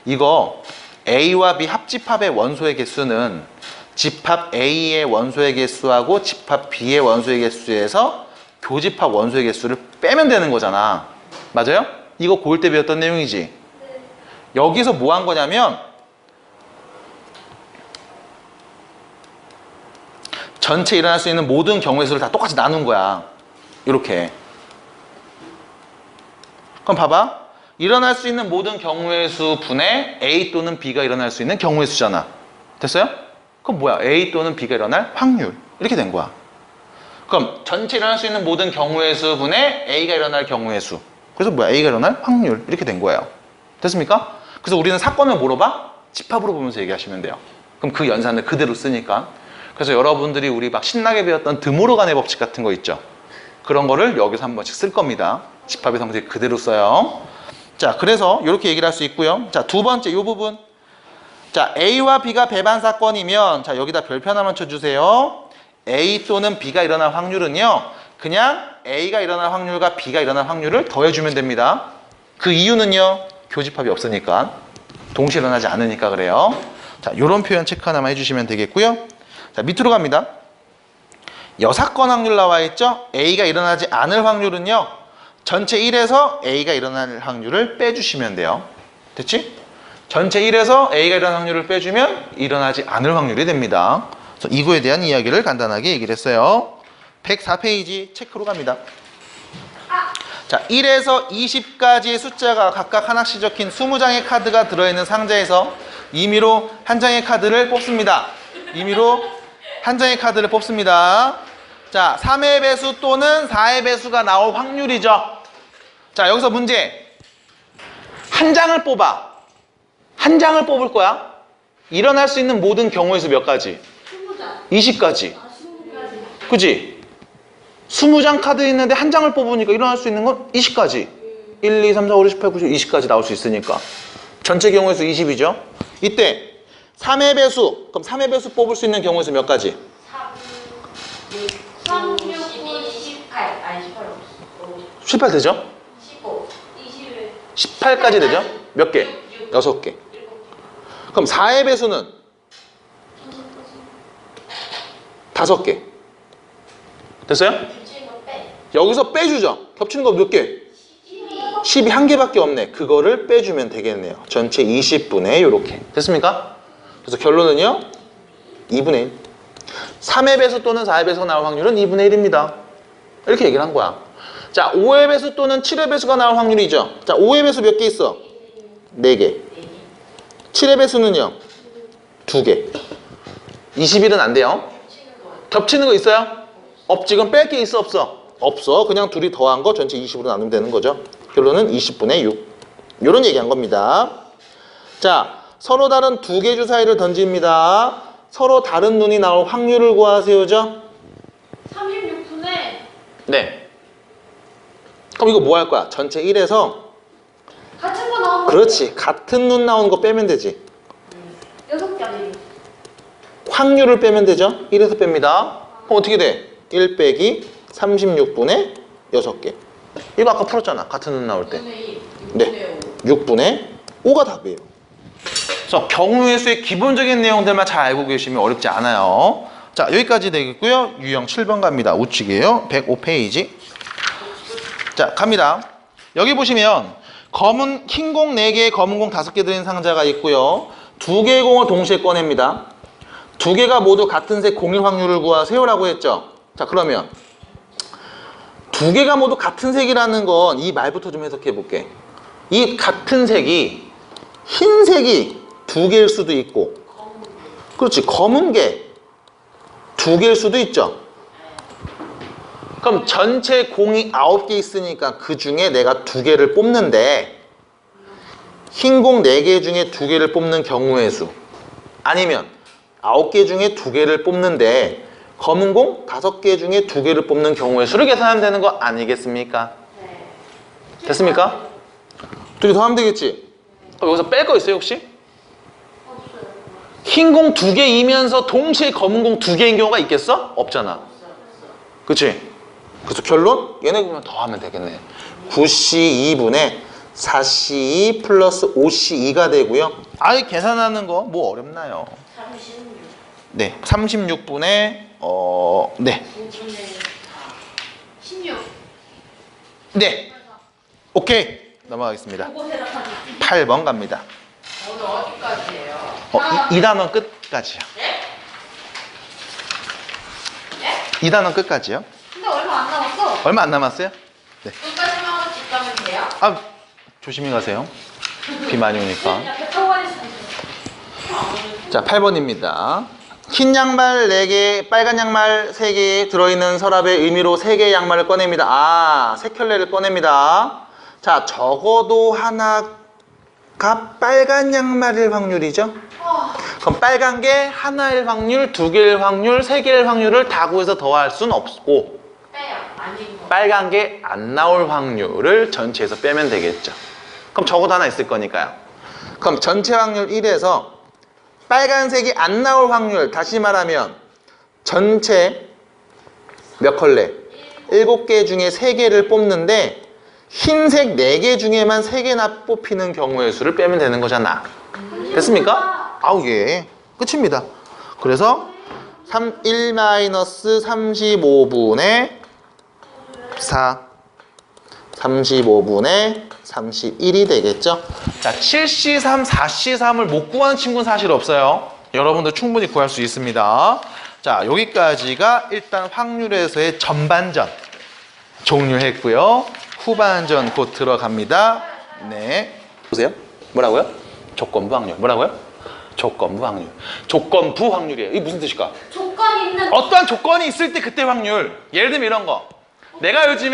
이거 A와 B 합집합의 원소의 개수는 집합 A의 원소의 개수하고 집합 B의 원소의 개수에서 교집합 원소의 개수를 빼면 되는 거잖아. 맞아요? 이거 고1 때 배웠던 내용이지? 여기서 뭐 한 거냐면 전체 일어날 수 있는 모든 경우의 수를 다 똑같이 나눈 거야. 이렇게. 그럼 봐봐. 일어날 수 있는 모든 경우의 수 분의 A 또는 B가 일어날 수 있는 경우의 수잖아. 됐어요? 그럼 뭐야? A 또는 B가 일어날 확률. 이렇게 된 거야. 그럼 전체 일어날 수 있는 모든 경우의 수 분의 A가 일어날 경우의 수. 그래서 뭐야? A가 일어날 확률. 이렇게 된 거예요. 됐습니까? 그래서 우리는 사건을 뭐로 봐? 집합으로 보면서 얘기하시면 돼요. 그럼 그 연산을 그대로 쓰니까. 그래서 여러분들이 우리 막 신나게 배웠던 드모르간의 법칙 같은 거 있죠? 그런 거를 여기서 한 번씩 쓸 겁니다. 집합의 성질 그대로 써요. 자, 그래서 이렇게 얘기를 할 수 있고요. 자, 두 번째 이 부분. 자, A와 B가 배반 사건이면 자, 여기다 별표 하나만 쳐주세요. A 또는 B가 일어날 확률은요. 그냥 A가 일어날 확률과 B가 일어날 확률을 더해주면 됩니다. 그 이유는요. 교집합이 없으니까. 동시에 일어나지 않으니까 그래요. 자, 요런 표현 체크 하나만 해주시면 되겠고요. 자, 밑으로 갑니다. 여사건 확률 나와 있죠? A가 일어나지 않을 확률은요. 전체 1에서 A가 일어날 확률을 빼주시면 돼요. 됐지? 전체 1에서 A가 일어날 확률을 빼주면 일어나지 않을 확률이 됩니다. 그래서 이거에 대한 이야기를 간단하게 얘기를 했어요. 104페이지 체크로 갑니다. 자, 1에서 20까지의 숫자가 각각 하나씩 적힌 20장의 카드가 들어있는 상자에서 임의로 한 장의 카드를 뽑습니다. 임의로 한 장의 카드를 뽑습니다. 자, 3의 배수 또는 4의 배수가 나올 확률이죠. 자, 여기서 문제. 한 장을 뽑아. 한 장을 뽑을 거야. 일어날 수 있는 모든 경우의 수 몇 가지? 20장. 20가지. 20가지. 그치? 20장 카드 있는데 한 장을 뽑으니까 일어날 수 있는 건 20가지. 1, 2, 3, 4, 5, 6, 7, 8, 9, 10, 20까지 나올 수 있으니까. 전체 경우의 수 20이죠. 이때 3의 배수. 그럼 3의 배수 뽑을 수 있는 경우의 수 몇 가지? 3, 6, 12, 18. 아니 18 없어. 18 되죠? 15, 21. 18까지 되죠? 몇 개? 6개. 그럼 4의 배수는 5개. 됐어요? 겹치는 거 빼. 여기서 빼주죠. 겹치는 거 몇 개? 10이 한 개밖에 없네. 그거를 빼주면 되겠네요. 전체 20분의 이렇게. 됐습니까? 그래서 결론은요. 2분의 1. 3의 배수 또는 4의 배수가 나올 확률은 2분의 1입니다. 이렇게 얘기를 한 거야. 자, 5의 배수 또는 7의 배수가 나올 확률이죠. 자, 5의 배수 몇 개 있어? 4개. 7의 배수는요? 2개. 21은 안 돼요. 겹치는 거 있어요? 없지. 그럼 뺄 게 있어 없어? 없어. 그냥 둘이 더한 거 전체 20으로 나누면 되는 거죠. 결론은 20분의 6. 이런 얘기한 겁니다. 자, 서로 다른 두 개 주 사이를 던집니다. 서로 다른 눈이 나올 확률을 구하세요죠? 36분에 네. 그럼 이거 뭐 할 거야? 전체 1에서 같은 거 나오면 그렇지. 같은 눈 나오는 거 빼면 되지. 6개. 확률을 빼면 되죠? 1에서 뺍니다. 그럼 어떻게 돼? 1 빼기 36분의 6개. 이거 아까 풀었잖아. 같은 눈 나올 때. 네. 6분의 5가 답이에요. 그래서 경우의 수의 기본적인 내용들만 잘 알고 계시면 어렵지 않아요. 자, 여기까지 되겠고요. 유형 7번 갑니다. 우측이에요. 105페이지. 자, 갑니다. 여기 보시면 검은 흰 공 4개, 검은 공 5개 들어있는 상자가 있고요. 2개의 공을 동시에 꺼냅니다. 2개가 모두 같은 색 공일 확률을 구하세요라고 했죠. 자, 그러면 2개가 모두 같은 색이라는 건 이 말부터 좀 해석해 볼게. 이 같은 색이 흰색이 2개일 수도 있고, 그렇지, 검은 게 2개일 수도 있죠. 그럼 전체 공이 9개 있으니까 그 중에 내가 2개를 뽑는데 흰 공 4개 중에 2개를 뽑는 경우의 수, 아니면 9개 중에 2개를 뽑는데 검은 공 5개 중에 2개를 뽑는 경우의 수를 계산하면 되는 거 아니겠습니까? 네. 됐습니까? 둘이 더 하면 되겠지? 여기서 뺄 거 있어요 혹시? 없어요. 흰 공 2개이면서 동시에 검은 공 2개인 경우가 있겠어? 없잖아. 그치? 그래서 결론? 얘네 보면 더 하면 되겠네. 9C 2분의 4C2 플러스 5C2가 되고요. 아예 계산하는 거 뭐 어렵나요? 36. 네, 36분의 네. 16. 네. 오케이. 넘어가겠습니다. 그거 대답하기. 8번 갑니다. 오늘 어디까지예요? 2단원 끝까지요. 네? 네? 2단원 끝까지요. 근데 얼마 안 남았어. 얼마 안 남았어요? 네. 끝까지만 하고 집 가면 돼요? 아, 조심히 가세요. 비 많이 오니까. 야, 배 타고 다닐 수도 있어. 자, 8번입니다. 흰 양말 4개, 빨간 양말 3개 들어있는 서랍의 의미로 3개의 양말을 꺼냅니다. 아, 3켤레를 꺼냅니다. 자, 적어도 하나가 빨간 양말일 확률이죠. 그럼 빨간 게 하나일 확률, 2개일 확률, 3개일 확률을 다 구해서 더할 순 없고 빼요. 아닌 거. 빨간 게 안 나올 확률을 전체에서 빼면 되겠죠. 그럼 적어도 하나 있을 거니까요. 그럼 전체 확률 1에서 빨간색이 안 나올 확률, 다시 말하면 전체 몇 컬레? 7개 중에 3개를 뽑는데 흰색 4개 중에만 3개나 뽑히는 경우의 수를 빼면 되는 거잖아. 됐습니까? 아우, 예. 끝입니다. 그래서 1-35분의 4, 35분의 31이 되겠죠? 자, 7C3, 4C3을 못 구하는 친구는 사실 없어요. 여러분도 충분히 구할 수 있습니다. 자, 여기까지가 일단 확률에서의 전반전 종료했고요. 후반전 곧 들어갑니다. 네. 보세요. 뭐라고요? 조건부 확률. 뭐라고요? 조건부 확률. 조건부 확률이에요. 이게 무슨 뜻일까? 조건이 있는. 어떠한 조건이 있을 때 그때 확률. 예를 들면 이런 거. 내가 요즘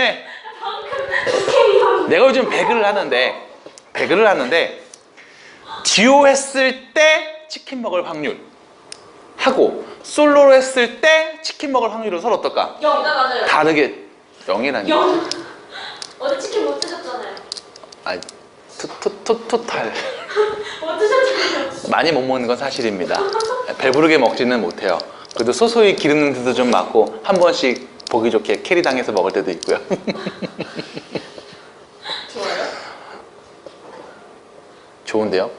배그를 하는데 듀오 했을 때 치킨 먹을 확률 하고 솔로로 했을 때 치킨 먹을 확률은 서로 어떨까? 0. 맞아요. 다르게 0이라니. 0. 어제 치킨 못 드셨잖아요. 아니, 토탈. 못 드셨잖아요. 많이 못 먹는 건 사실입니다. 배부르게 먹지는 못해요. 그래도 소소히 기름 냄새도 좀 맡고 한 번씩 보기 좋게 캐리 당해서 먹을 때도 있고요. 좋아요? 좋은데요?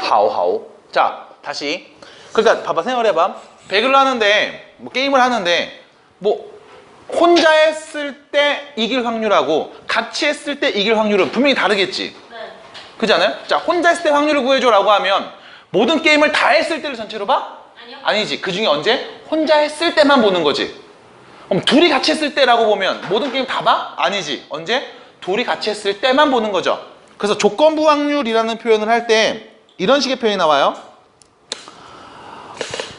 하오. 자, 다시. 그러니까 봐봐, 생각해봐. 배그를 하는데, 뭐 게임을 하는데, 뭐 혼자 했을 때 이길 확률하고 같이 했을 때 이길 확률은 분명히 다르겠지. 네. 그렇지 않아요? 자, 혼자 했을 때 확률을 구해줘라고 하면 모든 게임을 다 했을 때를 전체로 봐? 아니요. 아니지. 그 중에 언제? 혼자 했을 때만 보는 거지. 그럼 둘이 같이 했을 때라고 보면 모든 게임 다 봐? 아니지. 언제? 둘이 같이 했을 때만 보는 거죠. 그래서 조건부 확률이라는 표현을 할 때 이런 식의 표현이 나와요.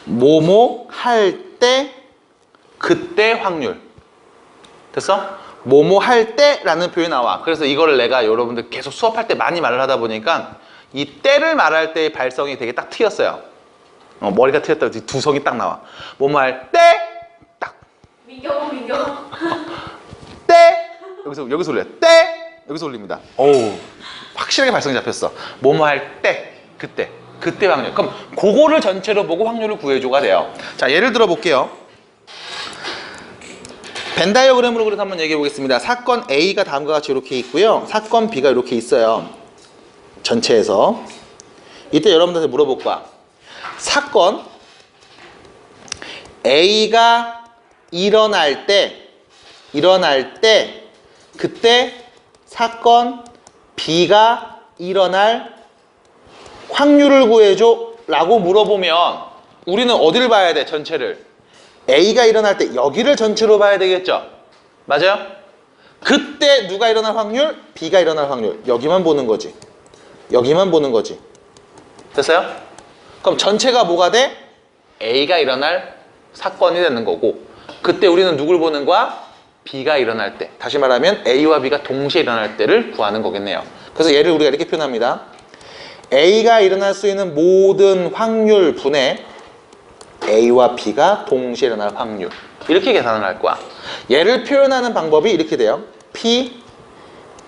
뭐뭐 할 때 그때 확률. 됐어? 뭐뭐 할 때라는 표현이 나와. 그래서 이거를 내가 여러분들 계속 수업할 때 많이 말을 하다 보니까 이 때를 말할 때의 발성이 되게 딱 튀었어요. 머리가 튀었다고 두 성이 딱 나와. 뭐뭐 할 때 딱. 민경호. 때 여기서 올려요. 때 여기서 올립니다. 어우, 확실하게 발성이 잡혔어. 뭐뭐 할 때 그때 확률. 그럼 그거를 전체로 보고 확률을 구해줘가 돼요. 자, 예를 들어 볼게요. 벤 다이어그램으로 그래서 한번 얘기해 보겠습니다. 사건 A가 다음과 같이 이렇게 있고요. 사건 B가 이렇게 있어요. 전체에서. 이때 여러분들한테 물어볼 거야. 사건 A가 일어날 때 그때 사건 B가 일어날 확률을 구해줘 라고 물어보면 우리는 어디를 봐야 돼? 전체를. A가 일어날 때 여기를 전체로 봐야 되겠죠? 맞아요? 그때 누가 일어날 확률? B가 일어날 확률. 여기만 보는 거지. 여기만 보는 거지. 됐어요? 그럼 전체가 뭐가 돼? A가 일어날 사건이 되는 거고 그때 우리는 누굴 보는 거야? B가 일어날 때. 다시 말하면 A와 B가 동시에 일어날 때를 구하는 거겠네요. 그래서 얘를 우리가 이렇게 표현합니다. A가 일어날 수 있는 모든 확률 분의 A와 B가 동시에 일어날 확률. 이렇게 계산을 할 거야. 얘를 표현하는 방법이 이렇게 돼요. P,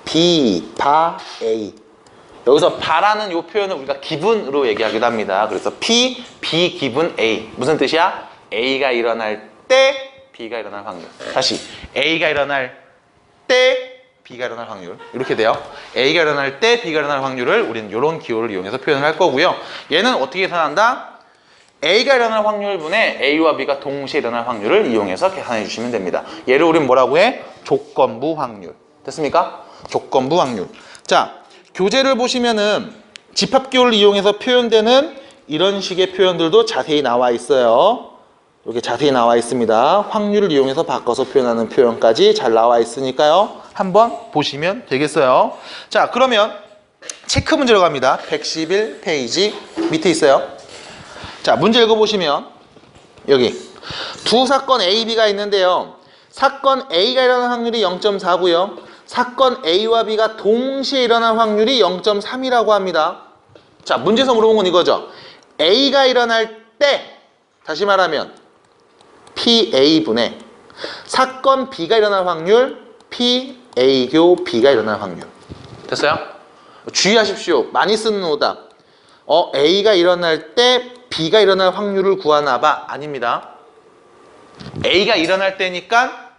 B, 바, A. 여기서 바라는 이 표현을 우리가 기분으로 얘기하기도 합니다. 그래서 P, B 기분 A. 무슨 뜻이야? A가 일어날 때 B가 일어날 확률. 다시 A가 일어날 때 B가 일어날 확률. 이렇게 돼요. A가 일어날 때 B가 일어날 확률을 우리는 이런 기호를 이용해서 표현을 할 거고요. 얘는 어떻게 계산한다? A가 일어날 확률분의 A와 B가 동시에 일어날 확률을 이용해서 계산해 주시면 됩니다. 얘를 우리는 뭐라고 해? 조건부 확률. 됐습니까? 조건부 확률. 자, 교재를 보시면은 집합기호를 이용해서 표현되는 이런 식의 표현들도 자세히 나와 있어요. 이렇게 자세히 나와 있습니다. 확률을 이용해서 바꿔서 표현하는 표현까지 잘 나와 있으니까요. 한번 보시면 되겠어요. 자, 그러면 체크 문제로 갑니다. 111페이지 밑에 있어요. 자, 문제 읽어보시면 여기 두 사건 A, B가 있는데요. 사건 A가 일어날 확률이 0.4고요. 사건 A와 B가 동시에 일어날 확률이 0.3이라고 합니다. 자, 문제에서 물어본 건 이거죠. A가 일어날 때, 다시 말하면 PA분의 사건 B가 일어날 확률, PA교 B가 일어날 확률. 됐어요? 주의하십시오. 많이 쓰는 오답. A가 일어날 때 B가 일어날 확률을 구하나 봐. 아닙니다. A가 일어날 때니까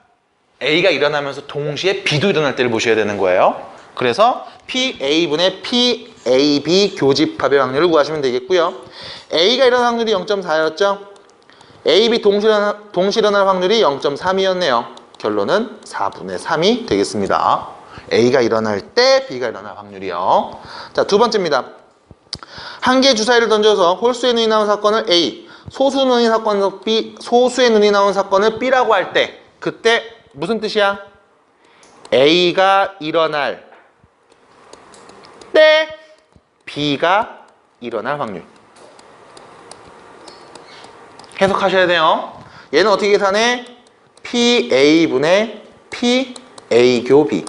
A가 일어나면서 동시에 B도 일어날 때를 보셔야 되는 거예요. 그래서 PA분의 PAB 교집합의 확률을 구하시면 되겠고요. A가 일어날 확률이 0.4였죠. AB 동시 일어날 확률이 0.3이었네요. 결론은 4분의 3이 되겠습니다. A가 일어날 때 B가 일어날 확률이요. 자, 두 번째입니다. 한 개의 주사위를 던져서 홀수의 눈이 나온 사건을 A, 소수의 눈이 나온 사건을 B라고 할 때, 그때 무슨 뜻이야? A가 일어날 때 B가 일어날 확률. 해석하셔야 돼요. 얘는 어떻게 계산해? PA분의 PA교B.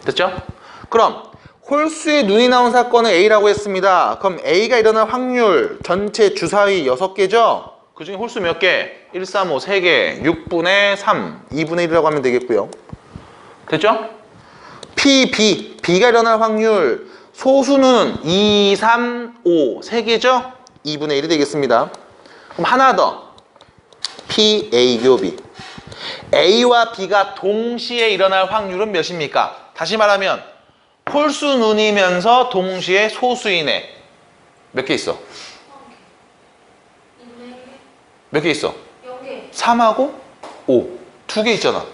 됐죠? 그럼 홀수의 눈이 나온 사건은 A라고 했습니다. 그럼 A가 일어날 확률 전체 주사위 6개죠? 그 중에 홀수 몇 개? 1, 3, 5, 3개, 6분의 3, 2분의 1이라고 하면 되겠고요. 됐죠? B가 일어날 확률 소수는 2, 3, 5, 3개죠? 2분의 1이 되겠습니다. 그럼 하나 더. PA교B. A와 B가 동시에 일어날 확률은 몇입니까? 다시 말하면 홀수 눈이면서 동시에 소수이네. 몇 개 있어? 몇 개 있어? 0개. 3하고 5. 2개 있잖아.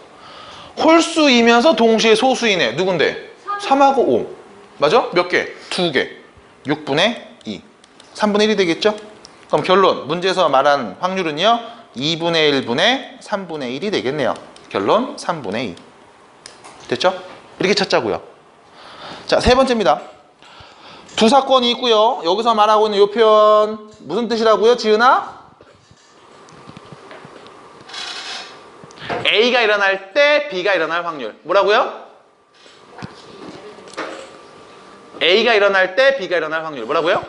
홀수이면서 동시에 소수이네. 누군데? 3하고 5. 맞아? 몇 개? 2개. 6분의 2. 3분의 1이 되겠죠? 그럼 결론. 문제에서 말한 확률은요. 2분의 1분의 3분의 1이 되겠네요. 결론 3분의 2. 됐죠? 이렇게 찾자고요. 자, 세 번째입니다. 두 사건이 있고요. 여기서 말하고 있는 이 표현 무슨 뜻이라고요? 지은아? A가 일어날 때 B가 일어날 확률. 뭐라고요? A가 일어날 때 B가 일어날 확률. 뭐라고요?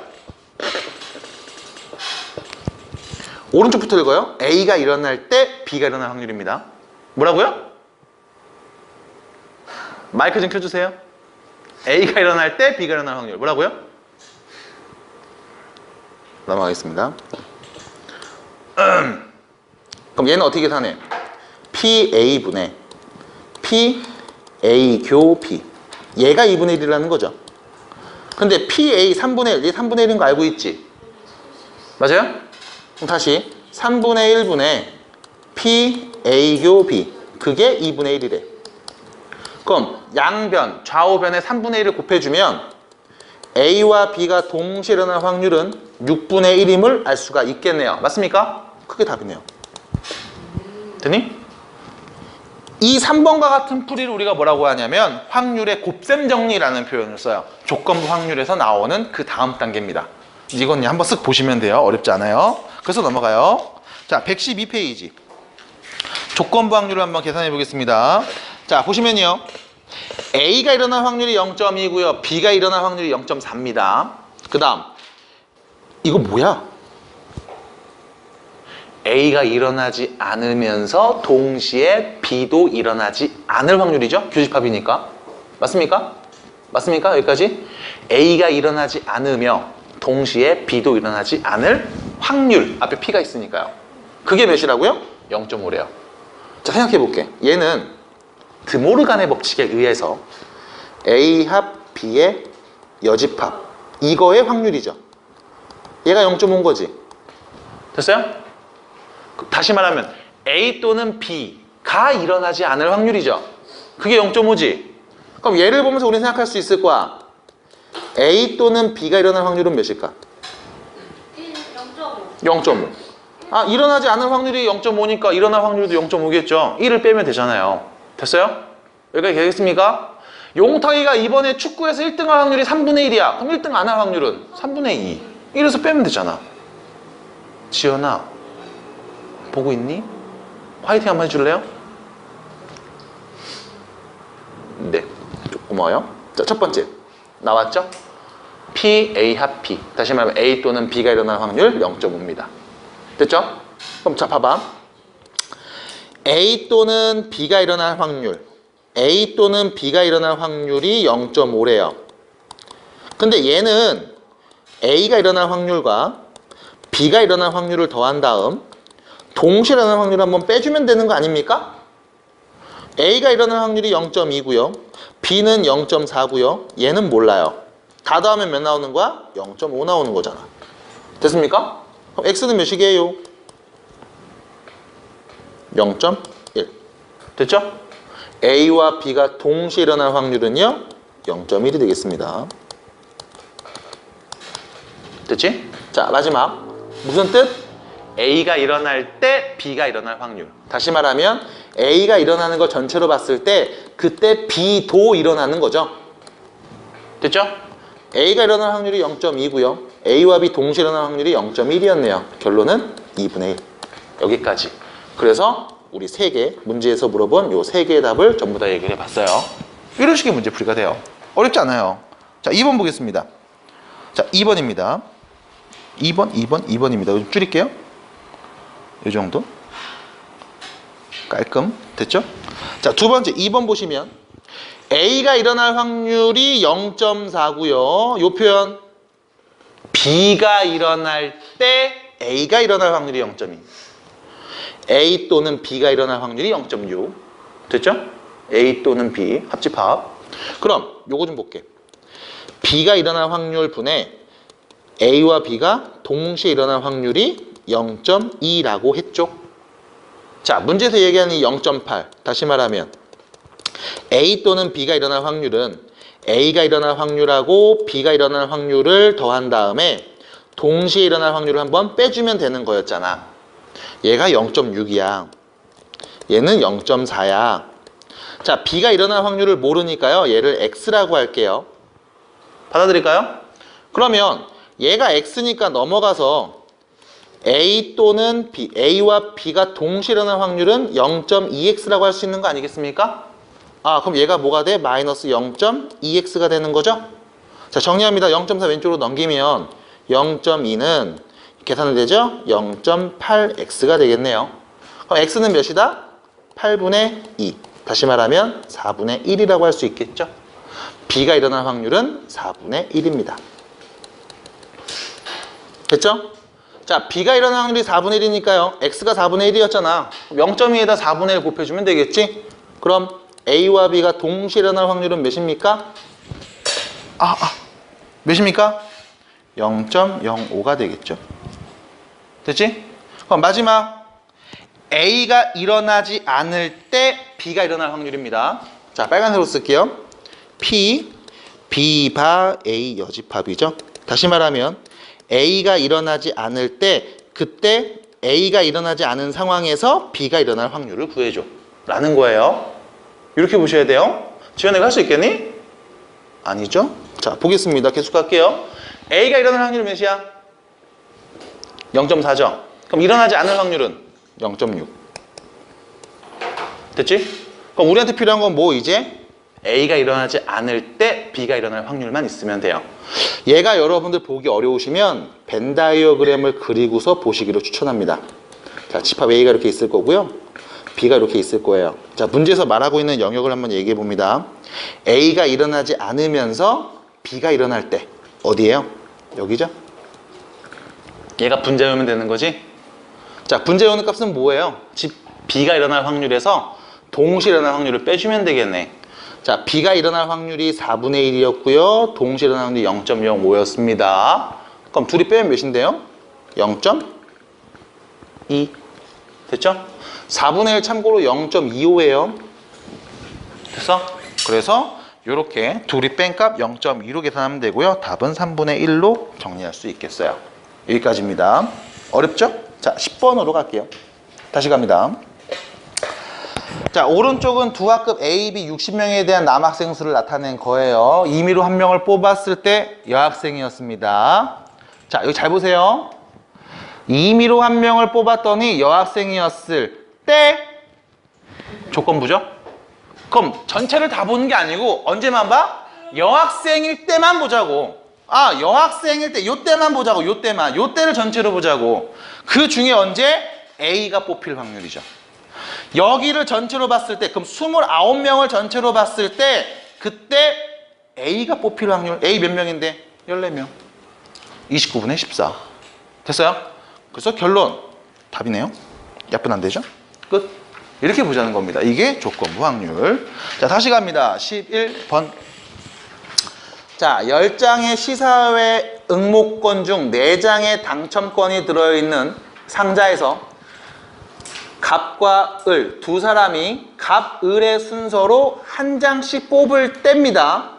오른쪽부터 읽어요. A가 일어날 때 B가 일어날 확률입니다. 뭐라고요? 마이크 좀 켜주세요. A가 일어날 때 B가 일어날 확률. 뭐라고요? 넘어가겠습니다. 그럼 얘는 어떻게 계산해? PA분의 PA교B. 얘가 2분의 1이라는 거죠. 근데 PA 3분의 1, 얘 3분의 1인 거 알고 있지? 맞아요? 그럼 다시 3분의 1분의 PA교B. 그게 2분의 1이래. 그럼 양변, 좌우변에 3분의 1을 곱해주면 A와 B가 동시에 일어날 확률은 6분의 1임을 알 수가 있겠네요. 맞습니까? 그게 답이네요. 됐니? 이 3번과 같은 풀이를 우리가 뭐라고 하냐면 확률의 곱셈 정리라는 표현을 써요. 조건부 확률에서 나오는 그 다음 단계입니다. 이건 한번 쓱 보시면 돼요. 어렵지 않아요. 그래서 넘어가요. 자, 112페이지. 조건부 확률을 한번 계산해 보겠습니다. 자, 보시면요. A가 일어날 확률이 0.2고요. B가 일어날 확률이 0.4입니다. 그 다음 이거 뭐야? A가 일어나지 않으면서 동시에 B도 일어나지 않을 확률이죠. 교집합이니까. 맞습니까? 맞습니까? 여기까지? A가 일어나지 않으며 동시에 B도 일어나지 않을 확률. 앞에 P가 있으니까요. 그게 몇이라고요? 0.5래요. 자, 생각해 볼게. 얘는 드모르간의 법칙에 의해서 A 합 B의 여집합. 이거의 확률이죠. 얘가 0.5인 거지. 됐어요? 다시 말하면 A 또는 B가 일어나지 않을 확률이죠. 그게 0.5지. 그럼 얘를 보면서 우리는 생각할 수 있을 거야. A 또는 B가 일어날 확률은 몇일까? 0.5. 아, 일어나지 않을 확률이 0.5니까 일어날 확률도 0.5겠죠. 1을 빼면 되잖아요. 됐어요? 여기까지 되겠습니까? 용탁이가 이번에 축구에서 1등 할 확률이 3분의 1이야. 그럼 1등 안 할 확률은 3분의 2. 1에서 빼면 되잖아. 지연아, 보고 있니? 화이팅 한번 해줄래요? 네, 고마워요. 자, 첫 번째 나왔죠? P, A 합 P. 다시 말하면 A 또는 B가 일어날 확률 0.5입니다. 됐죠? 그럼 자, 봐봐. A 또는 B가 일어날 확률. A 또는 B가 일어날 확률이 0.5래요. 근데 얘는 A가 일어날 확률과 B가 일어날 확률을 더한 다음 동시에 일어날 확률을 한번 빼주면 되는 거 아닙니까? A가 일어날 확률이 0.2고요. B는 0.4고요. 얘는 몰라요. 다 더하면 몇 나오는 거야? 0.5 나오는 거잖아. 됐습니까? 그럼 X는 몇이게요? 0.1. 됐죠? A와 B가 동시에 일어날 확률은요? 0.1이 되겠습니다. 됐지? 자, 마지막. 무슨 뜻? A가 일어날 때 B가 일어날 확률. 다시 말하면 A가 일어나는 걸 전체로 봤을 때 그때 B도 일어나는 거죠. 됐죠? A가 일어날 확률이 0.2고요. A와 B 동시에 일어날 확률이 0.1이었네요. 결론은 2분의 1. 여기까지. 그래서 우리 3개, 문제에서 물어본 요 3개의 답을 전부 다 얘기를 해봤어요. 이런 식의 문제 풀이가 돼요. 어렵지 않아요. 자, 2번 보겠습니다. 자, 2번입니다. 2번입니다. 좀 줄일게요. 이 정도. 깔끔. 됐죠? 자, 두 번째 2번 보시면 A가 일어날 확률이 0.4고요. 요 표현 B가 일어날 때 A가 일어날 확률이 0.2. A 또는 B가 일어날 확률이 0.6. 됐죠? A 또는 B 합집합. 그럼 요거 좀 볼게. B가 일어날 확률 분에 A와 B가 동시에 일어날 확률이 0.2라고 했죠. 자, 문제에서 얘기하는 이 0.8 다시 말하면 A 또는 B가 일어날 확률은 A가 일어날 확률하고 B가 일어날 확률을 더한 다음에 동시에 일어날 확률을 한번 빼주면 되는 거였잖아. 얘가 0.6이야. 얘는 0.4야. 자, B가 일어날 확률을 모르니까요. 얘를 X라고 할게요. 받아들일까요? 그러면 얘가 X니까 넘어가서 A 또는 B, A와 B가 동시에 일어날 확률은 0.2X라고 할 수 있는 거 아니겠습니까? 아, 그럼 얘가 뭐가 돼? 마이너스 0.2X가 되는 거죠? 자, 정리합니다. 0.4 왼쪽으로 넘기면 0.2는 계산이 되죠? 0.8X가 되겠네요. 그럼 X는 몇이다? 8분의 2. 다시 말하면 4분의 1이라고 할 수 있겠죠? B가 일어날 확률은 4분의 1입니다. 됐죠? 자, B가 일어날 확률이 4분의 1이니까요. X가 4분의 1이었잖아. 0.2에다 4분의 1 곱해주면 되겠지? 그럼 A와 B가 동시에 일어날 확률은 몇입니까? 몇입니까? 0.05가 되겠죠. 됐지? 그럼 마지막 A가 일어나지 않을 때 B가 일어날 확률입니다. 자, 빨간색으로 쓸게요. P, B 바 A 여집합이죠. 다시 말하면 A가 일어나지 않을 때 그때 A가 일어나지 않은 상황에서 B가 일어날 확률을 구해줘 라는 거예요. 이렇게 보셔야 돼요. 지연이가 할 수 있겠니? 아니죠? 자, 보겠습니다. 계속 갈게요. A가 일어날 확률은 몇이야? 0.4죠? 그럼 일어나지 않을 확률은 0.6. 됐지? 그럼 우리한테 필요한 건 뭐 이제? A가 일어나지 않을 때 B가 일어날 확률만 있으면 돼요. 얘가 여러분들 보기 어려우시면 벤 다이어그램을 그리고서 보시기를 추천합니다. 자, 집합 A가 이렇게 있을 거고요. B가 이렇게 있을 거예요. 자, 문제에서 말하고 있는 영역을 한번 얘기해 봅니다. A가 일어나지 않으면서 B가 일어날 때 어디예요? 여기죠? 얘가 분자요면 되는 거지? 자, 분자요는 값은 뭐예요? B가 일어날 확률에서 동시에 일어날 확률을 빼주면 되겠네. 자, B가 일어날 확률이 4분의 1이었고요. 동시에 일어날 확률이 0.05였습니다. 그럼 둘이 빼면 몇인데요? 0.2. 됐죠? 4분의 1 참고로 0.25예요. 됐어? 그래서 이렇게 둘이 뺀 값 0.2로 계산하면 되고요. 답은 3분의 1로 정리할 수 있겠어요. 여기까지입니다. 어렵죠? 자, 10번으로 갈게요. 다시 갑니다. 자, 오른쪽은 두 학급 A, B 60명에 대한 남학생 수를 나타낸 거예요. 임의로 한 명을 뽑았을 때 여학생이었습니다. 자, 여기 잘 보세요. 임의로 한 명을 뽑았더니 여학생이었을 때 조건부죠? 그럼 전체를 다 보는 게 아니고 언제만 봐? 여학생일 때만 보자고. 아, 여학생일 때 요때만 보자고. 요때만. 요때를 전체로 보자고. 그 중에 언제? A가 뽑힐 확률이죠. 여기를 전체로 봤을 때 그럼 29명을 전체로 봤을 때 그때 A가 뽑힐 확률, A 몇 명인데? 14명. 29분의 14. 됐어요? 그래서 결론, 답이네요. 약분 안 되죠? 끝. 이렇게 보자는 겁니다. 이게 조건부 확률. 자, 다시 갑니다. 11번. 자, 10장의 시사회 응모권 중 4장의 당첨권이 들어있는 상자에서 갑과 을 두 사람이 갑, 을의 순서로 한 장씩 뽑을 때입니다.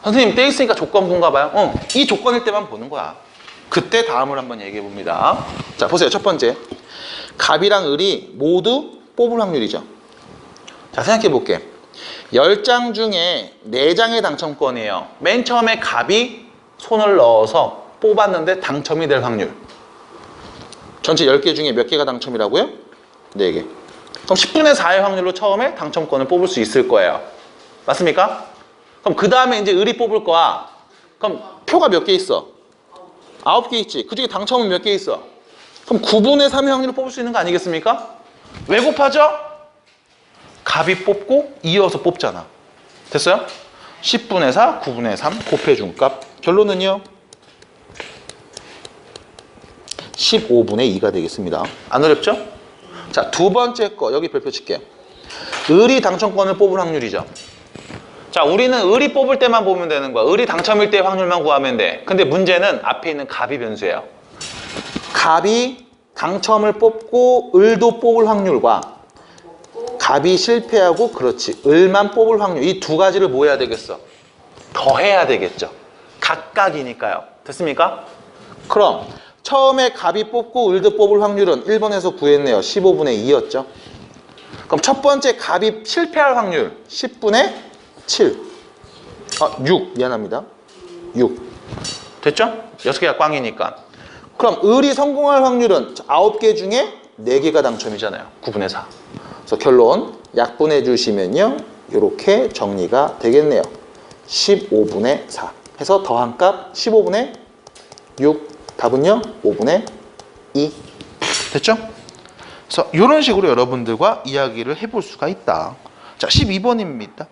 선생님, 때 있으니까 조건부인가 봐요. 이 조건일 때만 보는 거야. 그때 다음을 한번 얘기해 봅니다. 자, 보세요. 첫 번째. 갑이랑 을이 모두 뽑을 확률이죠. 자, 생각해 볼게. 10장 중에 4장의 당첨권이에요. 맨 처음에 갑이 손을 넣어서 뽑았는데 당첨이 될 확률. 전체 10개 중에 몇 개가 당첨이라고요? 4개. 그럼 10분의 4의 확률로 처음에 당첨권을 뽑을 수 있을 거예요. 맞습니까? 그럼 그 다음에 이제 을이 뽑을 거야. 그럼 표가 몇 개 있어? 9개 있지. 그 중에 당첨은 몇 개 있어? 그럼 9분의 3의 확률로 뽑을 수 있는 거 아니겠습니까? 왜 곱하죠? 갑이 뽑고 이어서 뽑잖아. 됐어요? 10분의 4, 9분의 3 곱해준 값. 결론은요? 15분의 2가 되겠습니다. 안 어렵죠? 자, 두 번째 거 여기 별표 칠게요. 을이 당첨권을 뽑을 확률이죠. 자, 우리는 을이 뽑을 때만 보면 되는 거야. 을이 당첨일 때 확률만 구하면 돼. 근데 문제는 앞에 있는 갑이 변수예요. 갑이 당첨을 뽑고 을도 뽑을 확률과 갑이 실패하고 그렇지 을만 뽑을 확률, 이 두 가지를 뭐 해야 되겠어? 더해야 되겠죠. 각각이니까요. 됐습니까? 그럼 처음에 갑이 뽑고 을도 뽑을 확률은 1번에서 구했네요. 15분의 2였죠. 그럼 첫 번째 갑이 실패할 확률 10분의 7. 6. 미안합니다. 6. 됐죠? 6개가 꽝이니까. 그럼 을이 성공할 확률은 9개 중에 4개가 당첨이잖아요. 9분의 4. 그래서 결론 약분해 주시면요. 이렇게 정리가 되겠네요. 15분의 4 해서 더한 값 15분의 6. 답은요? 5분의 2. 됐죠? 그래서 이런 식으로 여러분들과 이야기를 해볼 수가 있다. 자, 12번입니다.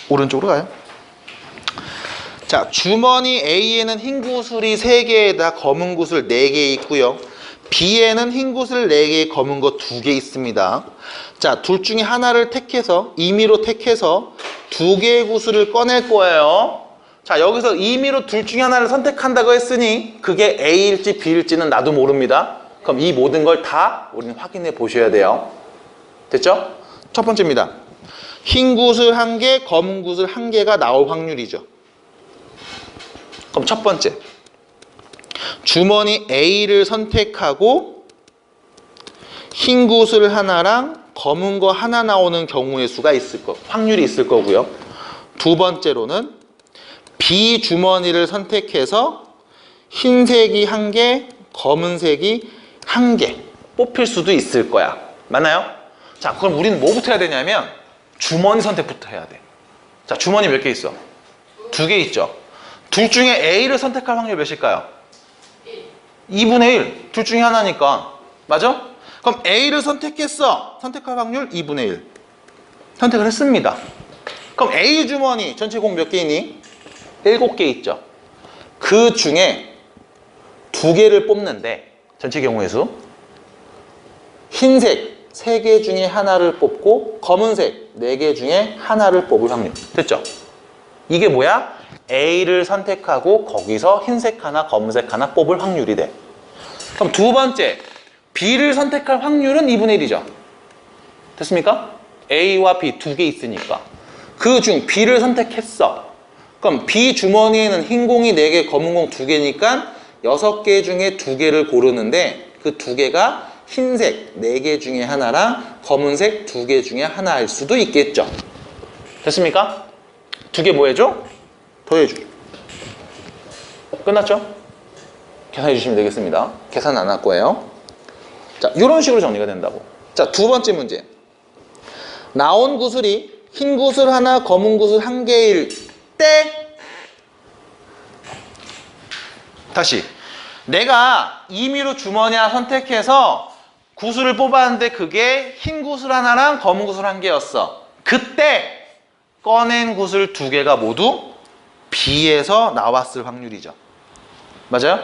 오른쪽으로 가요. 자, 주머니 A에는 흰 구슬이 3개에다 검은 구슬 4개 있고요. B에는 흰 구슬 4개, 검은 거 2개 있습니다. 자, 둘 중에 하나를 택해서, 임의로 택해서 2개의 구슬을 꺼낼 거예요. 자, 여기서 임의로 둘 중에 하나를 선택한다고 했으니 그게 A일지 B일지는 나도 모릅니다. 그럼 이 모든 걸 다 우리는 확인해 보셔야 돼요. 됐죠? 첫 번째입니다. 흰 구슬 1개, 검은 구슬 1개가 나올 확률이죠. 그럼 첫 번째. 주머니 A를 선택하고 흰 구슬 하나랑 검은 거 하나 나오는 경우의 수가 있을 거, 확률이 있을 거고요. 두 번째로는 B 주머니를 선택해서 흰색이 1개, 검은색이 1개 뽑힐 수도 있을 거야. 맞나요? 자, 그럼 우리는 뭐부터 해야 되냐면 주머니 선택부터 해야 돼. 자, 주머니 몇 개 있어? 2개 있죠. 둘 중에 A를 선택할 확률 몇일까요? 2분의 1. 둘 중에 하나니까. 맞아? 그럼 A를 선택했어. 선택할 확률 2분의 1. 선택을 했습니다. 그럼 A 주머니 전체 공 몇 개 있니? 7개 있죠. 그 중에 2개를 뽑는데 전체 경우의 수 흰색 3개 중에 하나를 뽑고 검은색 4개 중에 하나를 뽑을 확률. 됐죠? 이게 뭐야? A를 선택하고 거기서 흰색 하나, 검은색 하나 뽑을 확률이 돼. 그럼 두 번째, B를 선택할 확률은 2분의 1이죠. 됐습니까? A와 B 2개 있으니까. 그 중 B를 선택했어. 그럼 B 주머니에는 흰 공이 4개, 검은 공 2개니까 6개 중에 2개를 고르는데 그 2개가 흰색 4개 중에 하나랑 검은색 2개 중에 하나일 수도 있겠죠. 됐습니까? 2개 뭐 해줘? 더해줘. 끝났죠? 계산해 주시면 되겠습니다. 계산 안 할 거예요. 자, 이런 식으로 정리가 된다고. 자, 두 번째 문제. 나온 구슬이 흰 구슬 하나, 검은 구슬 1개일 때 다시 내가 임의로 주머니 하나 선택해서 구슬을 뽑았는데 그게 흰 구슬 하나랑 검은 구슬 1개였어. 그때 꺼낸 구슬 두 개가 모두 B에서 나왔을 확률이죠. 맞아요?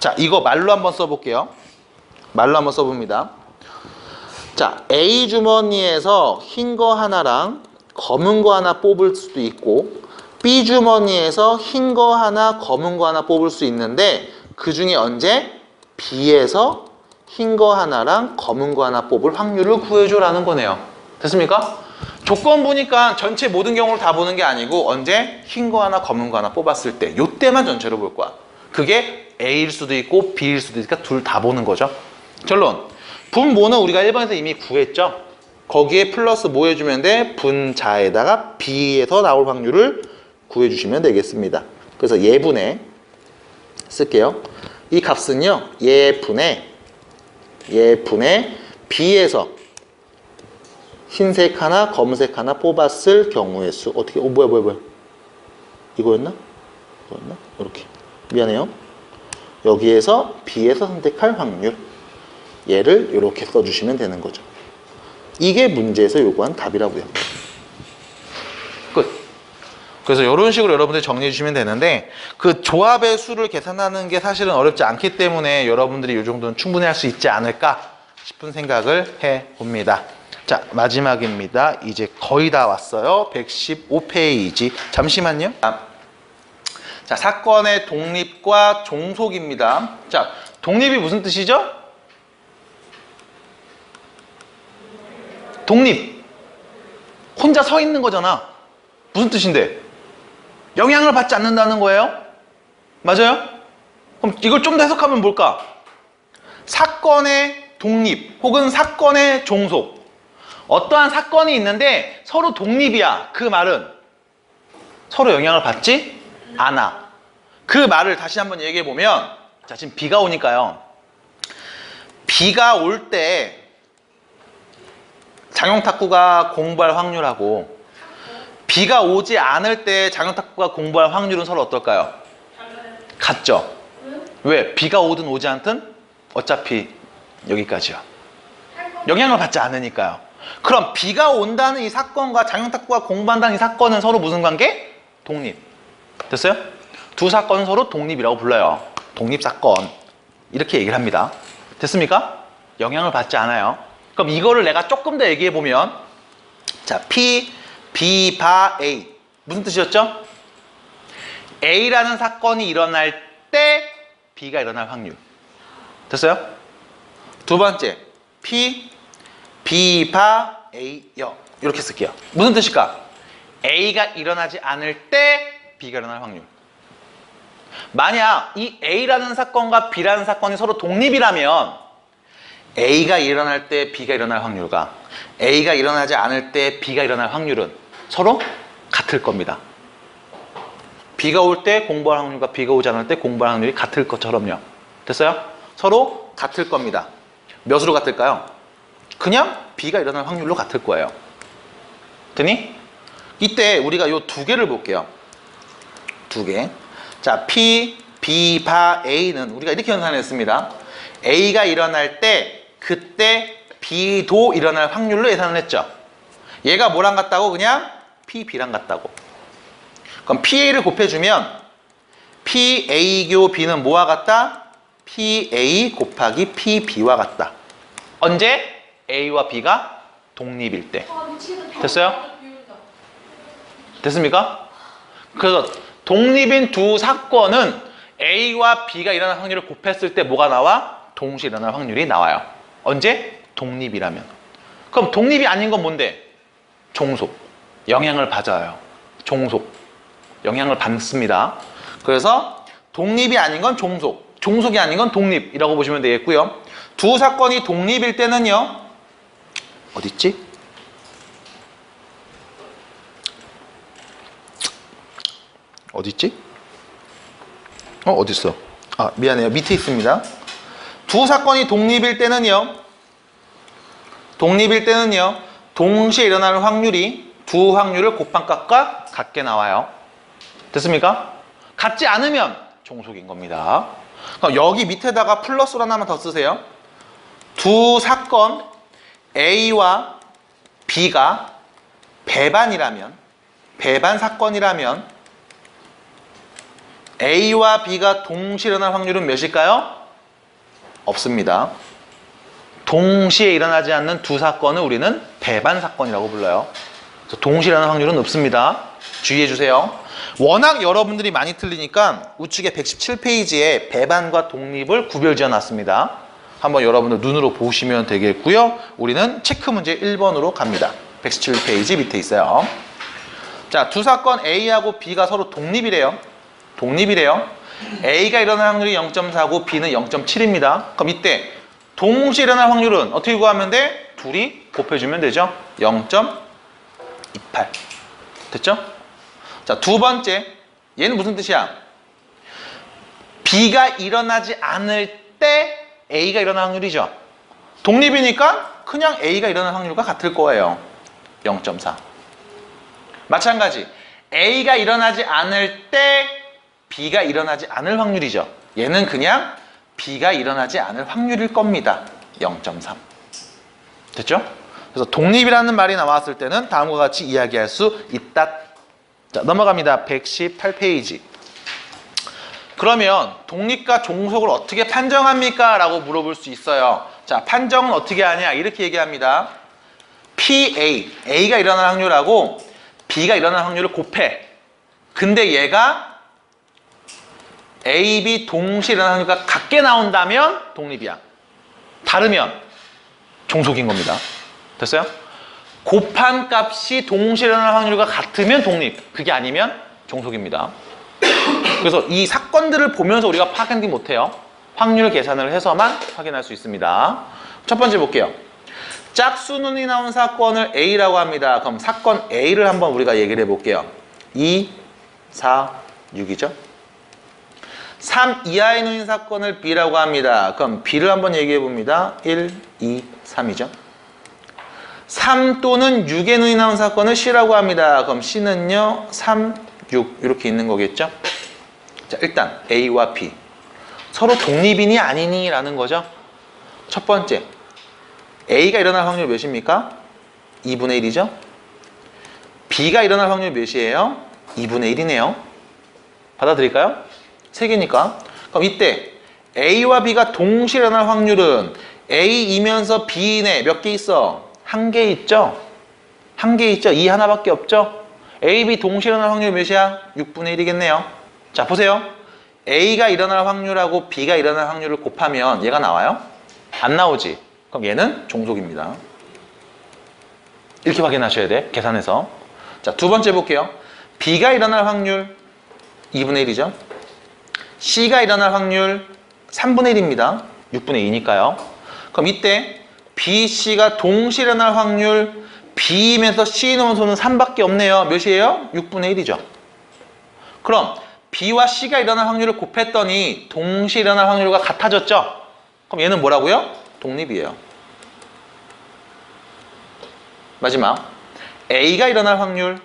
자, 이거 말로 한번 써볼게요. 말로 한번 써봅니다. 자, A 주머니에서 흰 거 하나랑 검은 거 하나 뽑을 수도 있고 B 주머니에서 흰 거 하나, 검은 거 하나 뽑을 수 있는데 그 중에 언제? B에서 흰 거 하나랑 검은 거 하나 뽑을 확률을 구해줘라는 거네요. 됐습니까? 조건 보니까 전체 모든 경우를 다 보는 게 아니고 언제? 흰 거 하나, 검은 거 하나 뽑았을 때 요때만 전체로 볼 거야. 그게 A일 수도 있고 B일 수도 있으니까 둘 다 보는 거죠. 결론. 분모는 우리가 1번에서 이미 구했죠. 거기에 플러스 뭐 해주면 돼? 분자에다가 B에서 나올 확률을 구해주시면 되겠습니다. 그래서 예분의 쓸게요. 이 값은요. 예분의 B에서 흰색 하나, 검은색 하나 뽑았을 경우의 수. 어떻게? 뭐야? 이거였나? 이렇게. 미안해요. 여기에서 B에서 선택할 확률. 얘를 이렇게 써주시면 되는 거죠. 이게 문제에서 요구한 답이라고요. 끝. 그래서 이런 식으로 여러분들이 정리해 주시면 되는데 그 조합의 수를 계산하는 게 사실은 어렵지 않기 때문에 여러분들이 이 정도는 충분히 할 수 있지 않을까 싶은 생각을 해봅니다. 자, 마지막입니다. 이제 거의 다 왔어요. 115페이지. 잠시만요. 자, 사건의 독립과 종속입니다. 자, 독립이 무슨 뜻이죠? 독립. 혼자 서 있는 거잖아. 무슨 뜻인데? 영향을 받지 않는다는 거예요? 맞아요? 그럼 이걸 좀 더 해석하면 뭘까? 사건의 독립 혹은 사건의 종속. 어떠한 사건이 있는데 서로 독립이야. 그 말은 서로 영향을 받지 않아. 그 말을 다시 한번 얘기해 보면, 자, 지금 비가 오니까요. 비가 올 때 장용탁구가 공부할 확률하고 비가 오지 않을 때 장용탁구가 공부할 확률은 서로 어떨까요? 같죠? 왜? 비가 오든 오지 않든 어차피 여기까지요. 영향을 받지 않으니까요. 그럼 비가 온다는 이 사건과 장용탁구가 공부한다는 이 사건은 서로 무슨 관계? 독립. 됐어요? 두 사건은 서로 독립이라고 불러요. 독립사건. 이렇게 얘기를 합니다. 됐습니까? 영향을 받지 않아요. 그럼 이거를 내가 조금 더 얘기해 보면, 자, P, B, 바, A. 무슨 뜻이었죠? A라는 사건이 일어날 때 B가 일어날 확률. 됐어요? 두 번째, P, B, 바, A, 여. 이렇게 쓸게요. 무슨 뜻일까? A가 일어나지 않을 때 B가 일어날 확률. 만약 이 A라는 사건과 B라는 사건이 서로 독립이라면 A가 일어날 때 B가 일어날 확률과 A가 일어나지 않을 때 B가 일어날 확률은 서로 같을 겁니다. 비가 올 때 공부할 확률과 비가 오지 않을 때 공부할 확률이 같을 것처럼요. 됐어요? 서로 같을 겁니다. 몇으로 같을까요? 그냥 B가 일어날 확률로 같을 거예요. 됐니? 이때 우리가 이 두 개를 볼게요. 두 개. 자, P, B, 바, A는 우리가 이렇게 연산했습니다. A가 일어날 때 그때 B도 일어날 확률로 예상을 했죠. 얘가 뭐랑 같다고? 그냥 P, B랑 같다고. 그럼 PA를 곱해주면 PA교 B는 뭐와 같다? PA 곱하기 PB와 같다. 언제? A와 B가 독립일 때. 됐어요? 됐습니까? 그래서 독립인 두 사건은 A와 B가 일어날 확률을 곱했을 때 뭐가 나와? 동시에 일어날 확률이 나와요. 언제? 독립이라면. 그럼 독립이 아닌 건 뭔데? 종속. 영향을 받아요. 종속. 영향을 받습니다. 그래서 독립이 아닌 건 종속, 종속이 아닌 건 독립이라고 보시면 되겠고요. 두 사건이 독립일 때는요. 어딨지? 어딨지? 어딨어? 아, 미안해요. 밑에 있습니다. 두 사건이 독립일 때는요. 동시에 일어나는 확률이 두 확률을 곱한 값과 같게 나와요. 됐습니까? 같지 않으면 종속인 겁니다. 그럼 여기 밑에다가 플러스로 하나만 더 쓰세요. 두 사건 A와 B가 배반이라면 배반 사건이라면 A와 B가 동시에 일어날 확률은 몇일까요? 없습니다. 동시에 일어나지 않는 두 사건을 우리는 배반 사건이라고 불러요. 그래서 동시에 일어날 확률은 없습니다. 주의해 주세요. 워낙 여러분들이 많이 틀리니까 우측에 117페이지에 배반과 독립을 구별 지어 놨습니다. 한번 여러분들 눈으로 보시면 되겠고요. 우리는 체크 문제 1번으로 갑니다. 117페이지 밑에 있어요. 자, 두 사건 A하고 B가 서로 독립이래요. 독립이래요. A가 일어날 확률이 0.4고 B는 0.7입니다. 그럼 이때 동시에 일어날 확률은 어떻게 구하면 돼? 둘이 곱해주면 되죠. 0.28. 됐죠? 자, 두 번째. 얘는 무슨 뜻이야? B가 일어나지 않을 때 A가 일어날 확률이죠. 독립이니까 그냥 A가 일어날 확률과 같을 거예요. 0.4. 마찬가지. A가 일어나지 않을 때 B가 일어나지 않을 확률이죠. 얘는 그냥 B가 일어나지 않을 확률일 겁니다. 0.3. 됐죠? 그래서 독립이라는 말이 나왔을 때는 다음과 같이 이야기할 수 있다. 자, 넘어갑니다. 118페이지. 그러면 독립과 종속을 어떻게 판정합니까? 라고 물어볼 수 있어요. 자, 판정은 어떻게 하냐? 이렇게 얘기합니다. PA, A가 일어날 확률하고 B가 일어날 확률을 곱해. 근데 얘가 A, B 동시에 일어날 확률과 같게 나온다면 독립이야. 다르면 종속인 겁니다. 됐어요? 곱한 값이 동시에 일어날 확률과 같으면 독립. 그게 아니면 종속입니다. 그래서 이 사건들을 보면서 우리가 파악하지 못해요. 확률 계산을 해서만 확인할 수 있습니다. 첫 번째 볼게요. 짝수눈이 나온 사건을 A라고 합니다. 그럼 사건 A를 한번 우리가 얘기를 해볼게요. 2, 4, 6이죠. 3 이하의 눈인 사건을 B라고 합니다. 그럼 B를 한번 얘기해 봅니다. 1, 2, 3이죠. 3 또는 6의 눈이 나온 사건을 C라고 합니다. 그럼 C는요 3, 6 이렇게 있는 거겠죠. 자, 일단 A와 B 서로 독립이니 아니니 라는 거죠. 첫 번째, A가 일어날 확률 몇입니까? 2분의 1이죠. B가 일어날 확률 몇이에요? 2분의 1이네요. 받아들일까요? 3개니까. 그럼 이때 A와 B가 동시에 일어날 확률은 A이면서 B네 몇 개 있어? 1개 있죠? 1개 있죠? 2 하나밖에 없죠? A, B 동시에 일어날 확률 몇이야? 6분의 1이겠네요. 자, 보세요. A가 일어날 확률하고 B가 일어날 확률을 곱하면 얘가 나와요? 안 나오지? 그럼 얘는 종속입니다. 이렇게 확인하셔야 돼. 계산해서. 자, 두 번째 볼게요. B가 일어날 확률 2분의 1이죠. C가 일어날 확률 3분의 1입니다. 6분의 2니까요. 그럼 이때 B, C가 동시에 일어날 확률 B이면서 C 넣은 수는 3밖에 없네요. 몇이에요? 6분의 1이죠. 그럼 B와 C가 일어날 확률을 곱했더니 동시에 일어날 확률과 같아졌죠? 그럼 얘는 뭐라고요? 독립이에요. 마지막 A가 일어날 확률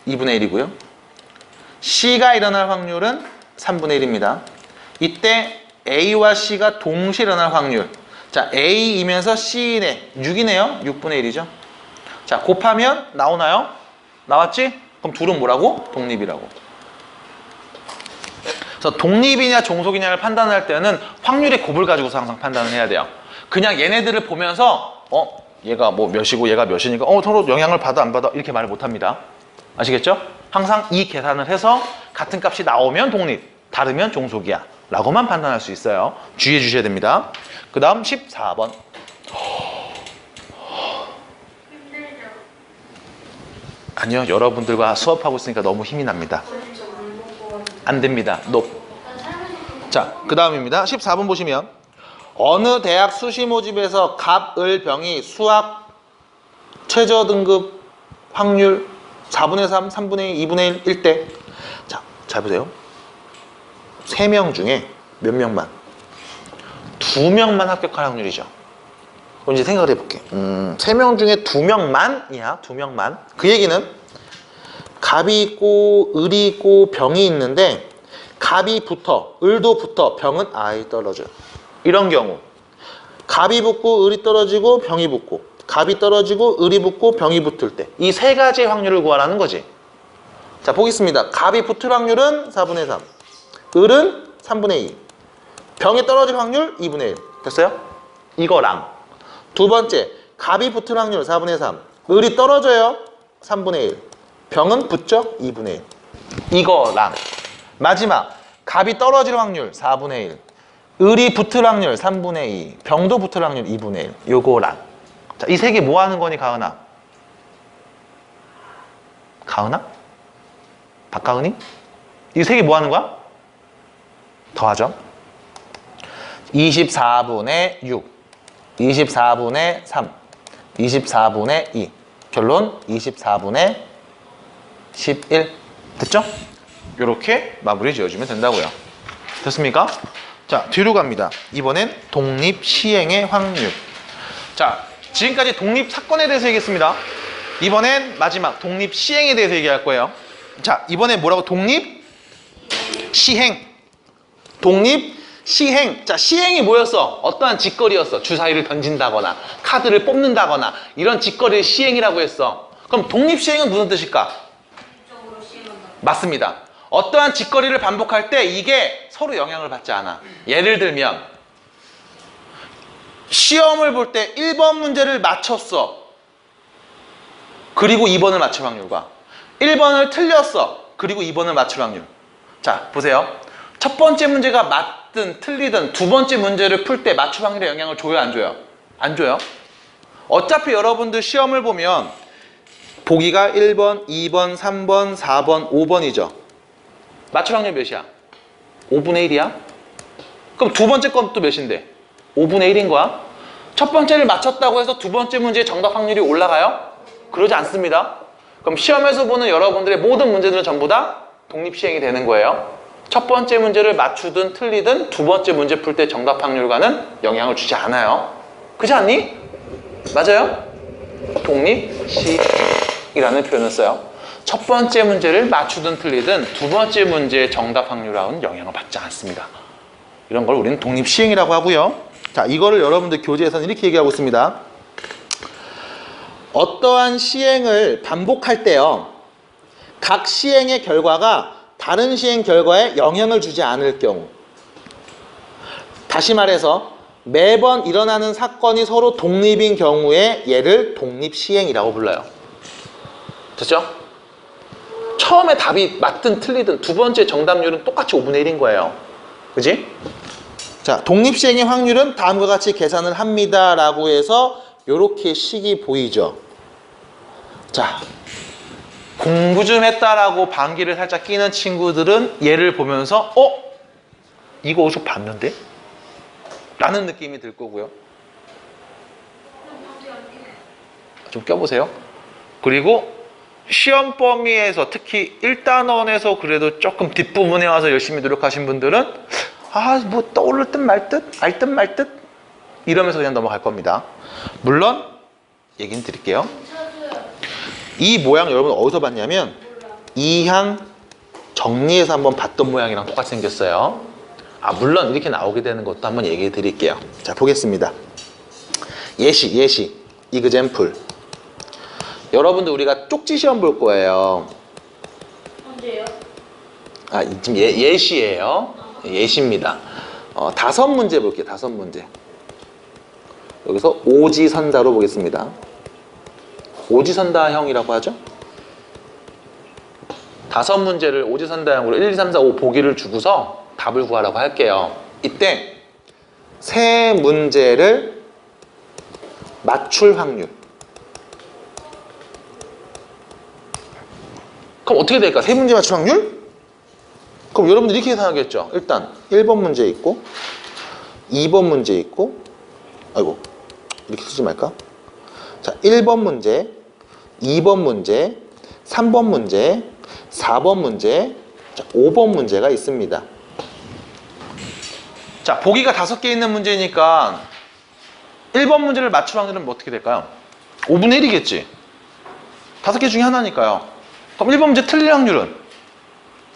2분의 1이고요. C가 일어날 확률은 3분의 1입니다. 이때 A와 C가 동시에 일어날 확률. 자, A이면서 C네 6이네요. 6분의 1이죠. 자, 곱하면 나오나요? 나왔지? 그럼 둘은 뭐라고? 독립이라고. 그래서 독립이냐 종속이냐를 판단할 때는 확률의 곱을 가지고서 항상 판단을 해야 돼요. 그냥 얘네들을 보면서 얘가 뭐 몇이고 얘가 몇이니까 서로 영향을 받아 안 받아 이렇게 말을 못합니다. 아시겠죠? 항상 이 계산을 해서 같은 값이 나오면 독립, 다르면 종속이야 라고만 판단할 수 있어요. 주의해 주셔야 됩니다. 그 다음 14번. 아니요, 여러분들과 수업하고 있으니까 너무 힘이 납니다. 안 됩니다. 자, 그 다음입니다. 14번 보시면 어느 대학 수시 모집에서 갑을 병이 수학 최저 등급 확률 4분의 3, 3분의 2, 2분의 1, 1대. 자, 잘 보세요. 3명 중에 몇 명만? 2명만 합격할 확률이죠. 그럼 이제 생각을 해볼게. 3명 중에 2명만이야. 2명만. 그 얘기는 갑이 있고 을이 있고 병이 있는데 갑이 붙어, 을도 붙어, 병은 아예 떨어져. 이런 경우 갑이 붙고 을이 떨어지고 병이 붙고 갑이 떨어지고 을이 붙고 병이 붙을 때 이 세 가지의 확률을 구하라는 거지. 자, 보겠습니다. 갑이 붙을 확률은 4분의 3, 을은 3분의 2, 병이 떨어질 확률 2분의 1. 됐어요? 이거랑 두 번째, 갑이 붙을 확률 4분의 3, 을이 떨어져요 3분의 1, 병은 붙죠 2분의 1. 이거랑 마지막, 갑이 떨어질 확률 4분의 1, 을이 붙을 확률 3분의 2, 병도 붙을 확률 2분의 1. 요거랑. 자, 이 세 개 뭐 하는 거니, 가은아? 가은아? 박가은이? 이 세 개 뭐 하는 거야? 더하죠. 24분의 6, 24분의 3, 24분의 2. 결론 24분의 11. 됐죠? 이렇게 마무리 지어주면 된다고요. 됐습니까? 자, 뒤로 갑니다. 이번엔 독립시행의 확률. 자, 지금까지 독립사건에 대해서 얘기했습니다. 이번엔 마지막 독립시행에 대해서 얘기할 거예요. 자, 이번엔 뭐라고? 독립시행. 독립시행. 자, 시행이 뭐였어? 어떠한 짓거리였어. 주사위를 던진다거나 카드를 뽑는다거나 이런 짓거리를 시행이라고 했어. 그럼 독립시행은 무슨 뜻일까? 적으로 시행한다. 맞습니다. 어떠한 짓거리를 반복할 때 이게 서로 영향을 받지 않아. 예를 들면 시험을 볼 때 1번 문제를 맞췄어. 그리고 2번을 맞출 확률과 1번을 틀렸어. 그리고 2번을 맞출 확률. 자, 보세요. 첫 번째 문제가 맞든 틀리든 두 번째 문제를 풀 때 맞출 확률에 영향을 줘요, 안 줘요? 안 줘요. 어차피 여러분들 시험을 보면 보기가 1번, 2번, 3번, 4번, 5번이죠. 맞출 확률 몇이야? 5분의 1이야? 그럼 두 번째 건 또 몇인데? 5분의 1인 거야? 첫 번째를 맞췄다고 해서 두 번째 문제의 정답 확률이 올라가요? 그러지 않습니다. 그럼 시험에서 보는 여러분들의 모든 문제들은 전부 다 독립시행이 되는 거예요. 첫 번째 문제를 맞추든 틀리든 두 번째 문제 풀 때 정답 확률과는 영향을 주지 않아요. 그렇지 않니? 맞아요? 독립시행이라는 표현을 써요. 첫 번째 문제를 맞추든 틀리든 두 번째 문제의 정답 확률하고는 영향을 받지 않습니다. 이런 걸 우리는 독립시행이라고 하고요. 자, 이거를 여러분들 교재에서는 이렇게 얘기하고 있습니다. 어떠한 시행을 반복할 때요, 각 시행의 결과가 다른 시행 결과에 영향을 주지 않을 경우, 다시 말해서 매번 일어나는 사건이 서로 독립인 경우에 얘를 독립시행이라고 불러요. 됐죠? 처음에 답이 맞든 틀리든 두 번째 정답률은 똑같이 5분의 1인 거예요. 그지? 자, 독립시행의 확률은 다음과 같이 계산을 합니다 라고 해서 이렇게 식이 보이죠. 자, 공부 좀 했다라고 방귀를 살짝 끼는 친구들은 얘를 보면서 이거 어디서 봤는데? 라는 느낌이 들 거고요. 좀 껴보세요. 그리고 시험 범위에서 특히 1단원에서 그래도 조금 뒷부분에 와서 열심히 노력하신 분들은 뭐 떠오를 듯 말 듯, 알 듯 말 듯 이러면서 그냥 넘어갈 겁니다. 물론 얘기는 드릴게요. 이 모양 여러분 어디서 봤냐면 이항 정리해서 한번 봤던 모양이랑 똑같이 생겼어요. 물론 이렇게 나오게 되는 것도 한번 얘기해 드릴게요. 자, 보겠습니다. 예시 이그젬플. 여러분들 우리가 쪽지 시험 볼 거예요. 언제요? 지금 예시예요. 예시입니다. 5문제 볼게요. 5문제. 여기서 오지선다로 보겠습니다. 오지선다형이라고 하죠. 5문제를 오지선다형으로 1, 2, 3, 4, 5 보기를 주고서 답을 구하라고 할게요. 이때 세 문제를 맞출 확률. 그럼 어떻게 될까? 세 문제 맞출 확률? 그럼 여러분들 이렇게 계산하겠죠. 일단 1번 문제 있고 2번 문제 있고 이렇게 쓰지 말까? 자, 1번 문제, 2번 문제, 3번 문제, 4번 문제, 자, 5번 문제가 있습니다. 자, 보기가 5개 있는 문제니까 1번 문제를 맞출 확률은 뭐 어떻게 될까요? 5분의 1이겠지. 5개 중에 하나니까요. 그럼 1번 문제 틀릴 확률은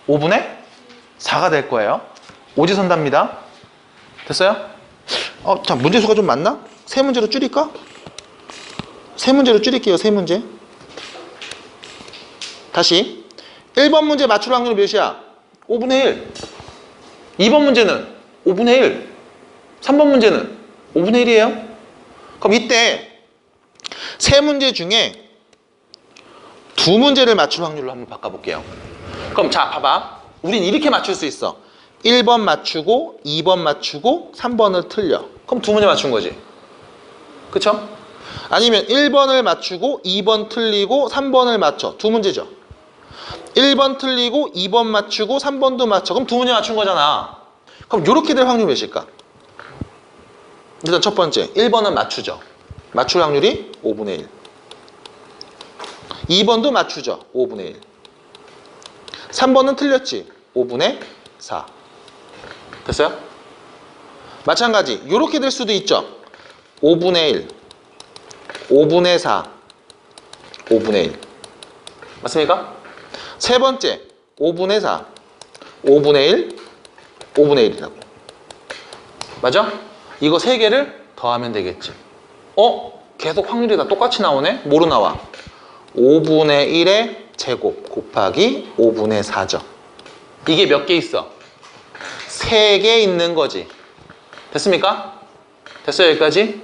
5분의 4가 될 거예요. 오지선답니다. 됐어요? 자, 문제 수가 좀 많나? 세 문제로 줄일까? 세 문제로 줄일게요. 세 문제. 다시 1번 문제 맞출 확률이 몇이야? 5분의 1. 2번 문제는 5분의 1. 3번 문제는 5분의 1이에요. 그럼 이때 세 문제 중에 두 문제를 맞출 확률로 한번 바꿔볼게요. 그럼 자, 봐봐. 우린 이렇게 맞출 수 있어. 1번 맞추고 2번 맞추고 3번을 틀려. 그럼 두 문제 맞춘 거지. 그쵸? 아니면 1번을 맞추고 2번 틀리고 3번을 맞춰. 두 문제죠. 1번 틀리고 2번 맞추고 3번도 맞춰. 그럼 두 문제 맞춘 거잖아. 그럼 이렇게 될 확률이 몇일까? 일단 첫 번째 1번은 맞추죠. 맞출 확률이 5분의 1. 2번도 맞추죠. 5분의 1. 3번은 틀렸지. 5분의 4. 됐어요? 마찬가지 이렇게 될 수도 있죠. 5분의 1, 5분의 4, 5분의 1. 맞습니까? 세 번째 5분의 4, 5분의 1, 5분의 1이라고. 맞아? 이거 세 개를 더하면 되겠지. 계속 확률이 다 똑같이 나오네? 뭐로 나와? 5분의 1의 제곱 곱하기 5분의 4죠. 이게 몇 개 있어? 3개 있는 거지. 됐습니까? 됐어요, 여기까지?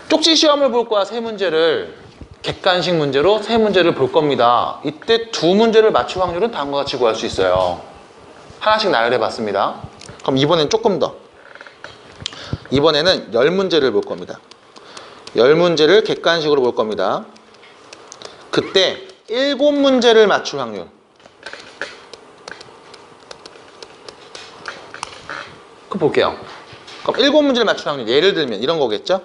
쪽지 시험을 볼 거야, 세 문제를. 객관식 문제로 세 문제를 볼 겁니다. 이때 두 문제를 맞출 확률은 다음과 같이 구할 수 있어요. 하나씩 나열해 봤습니다. 그럼 이번엔 조금 더. 이번에는 10문제를 볼 겁니다. 10문제를 객관식으로 볼 겁니다. 그때 7문제를 맞출 확률. 그거 볼게요. 그럼 7문제를 맞출 확률. 예를 들면 이런 거겠죠?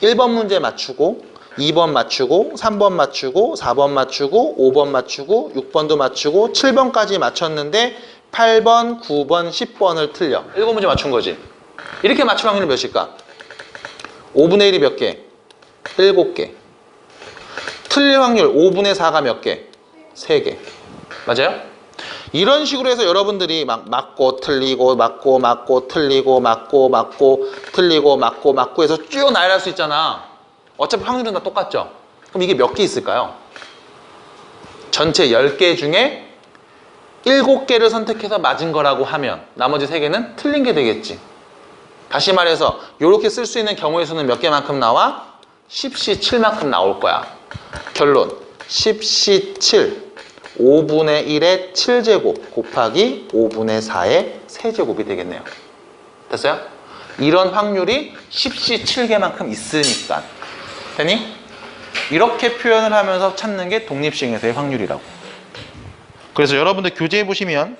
1번 문제 맞추고 2번 맞추고 3번 맞추고 4번 맞추고 5번 맞추고 6번도 맞추고 7번까지 맞췄는데 8번, 9번, 10번을 틀려. 7문제 맞춘 거지. 이렇게 맞출 확률이 몇일까? 5분의 1이 몇 개? 7개. 틀릴 확률 5분의 4가 몇 개? 3개. 맞아요? 이런 식으로 해서 여러분들이 막 맞고 틀리고 맞고 맞고 틀리고 맞고 맞고 틀리고 맞고 맞고 해서 쭉 나열할 수 있잖아. 어차피 확률은 다 똑같죠? 그럼 이게 몇 개 있을까요? 전체 10개 중에 7개를 선택해서 맞은 거라고 하면 나머지 3개는 틀린 게 되겠지. 다시 말해서 이렇게 쓸 수 있는 경우의 수는 몇 개만큼 나와? 10시 7만큼 나올 거야. 결론 10시 7 5분의 1의 7제곱 곱하기 5분의 4의 세제곱이 되겠네요. 됐어요? 이런 확률이 10시 7개만큼 있으니까. 되니? 이렇게 표현을 하면서 찾는 게 독립시행에서의 확률이라고. 그래서 여러분들 교재에 보시면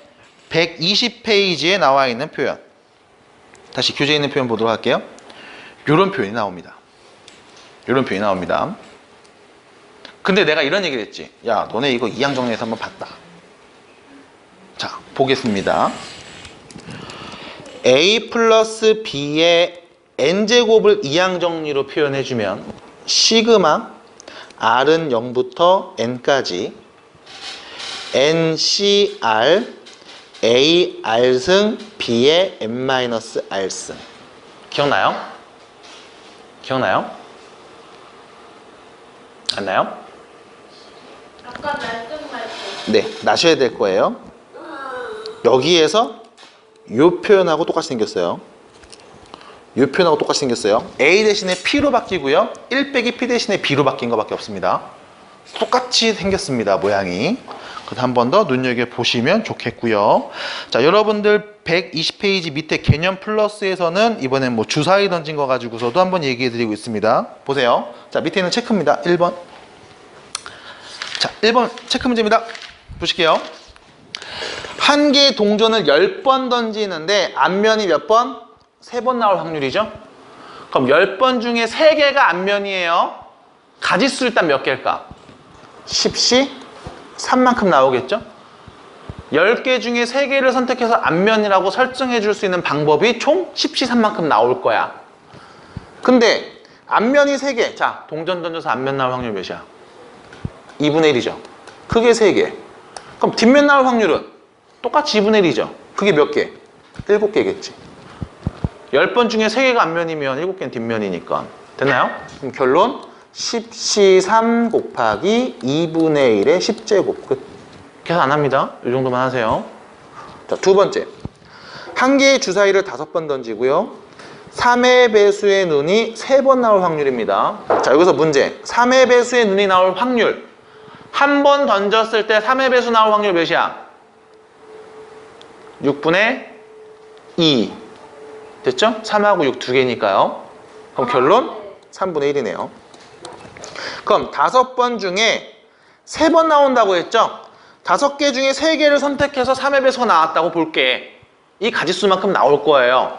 120페이지에 나와 있는 표현. 다시 교재에 있는 표현 보도록 할게요. 이런 표현이 나옵니다. 이런 표현이 나옵니다. 근데 내가 이런 얘기를 했지. 야, 너네 이거 이항 정리해서 한번 봤다. 자, 보겠습니다. A 플러스 B의 N제곱을 이항 정리로 표현해주면 시그마 R은 0부터 N까지 NCR AR승 B의 N-R승. 기억나요? 기억나요? 안 나요? 약간 말끔말끔. 네, 나셔야 될 거예요. 여기에서 이 표현하고 똑같이 생겼어요. 이 표현하고 똑같이 생겼어요. A 대신에 P로 바뀌고요. 1 빼기 P 대신에 B로 바뀐 것밖에 없습니다. 똑같이 생겼습니다, 모양이. 그래서 한 번 더 눈여겨보시면 좋겠고요. 자, 여러분들 120페이지 밑에 개념 플러스에서는 이번엔 뭐 주사위 던진 거 가지고서도 한번 얘기해드리고 있습니다. 보세요. 자, 밑에 있는 체크입니다. 1번. 자, 1번 체크 문제입니다. 보실게요. 한 개의 동전을 10번 던지는데 앞면이 몇 번? 3번 나올 확률이죠. 그럼 10번 중에 3개가 앞면이에요. 가지수 일단 몇 개일까? 10시 3만큼 나오겠죠? 10개 중에 3개를 선택해서 앞면이라고 설정해 줄 수 있는 방법이 총 10시 3만큼 나올 거야. 근데 앞면이 3개. 자, 동전 던져서 앞면 나올 확률 몇이야? 2분의 1이죠. 그게 3개. 그럼 뒷면 나올 확률은 똑같이 2분의 1이죠. 그게 몇 개? 7개겠지. 10번 중에 3개가 앞면이면 7개는 뒷면이니까. 됐나요? 그럼 결론 10C3 곱하기 2분의 1의 10제곱 끝. 계산 안 합니다. 이 정도만 하세요. 자, 두 번째. 한 개의 주사위를 5번 던지고요. 3의 배수의 눈이 3번 나올 확률입니다. 자, 여기서 문제. 3의 배수의 눈이 나올 확률. 한 번 던졌을 때 3의 배수 나올 확률 몇이야? 6분의 2. 됐죠? 3하고 6 두 개니까요. 그럼 결론 3분의 1이네요. 그럼 5번 중에 3번 나온다고 했죠? 5개 중에 3개를 선택해서 3의 배수가 나왔다고 볼게. 이 가지수만큼 나올 거예요.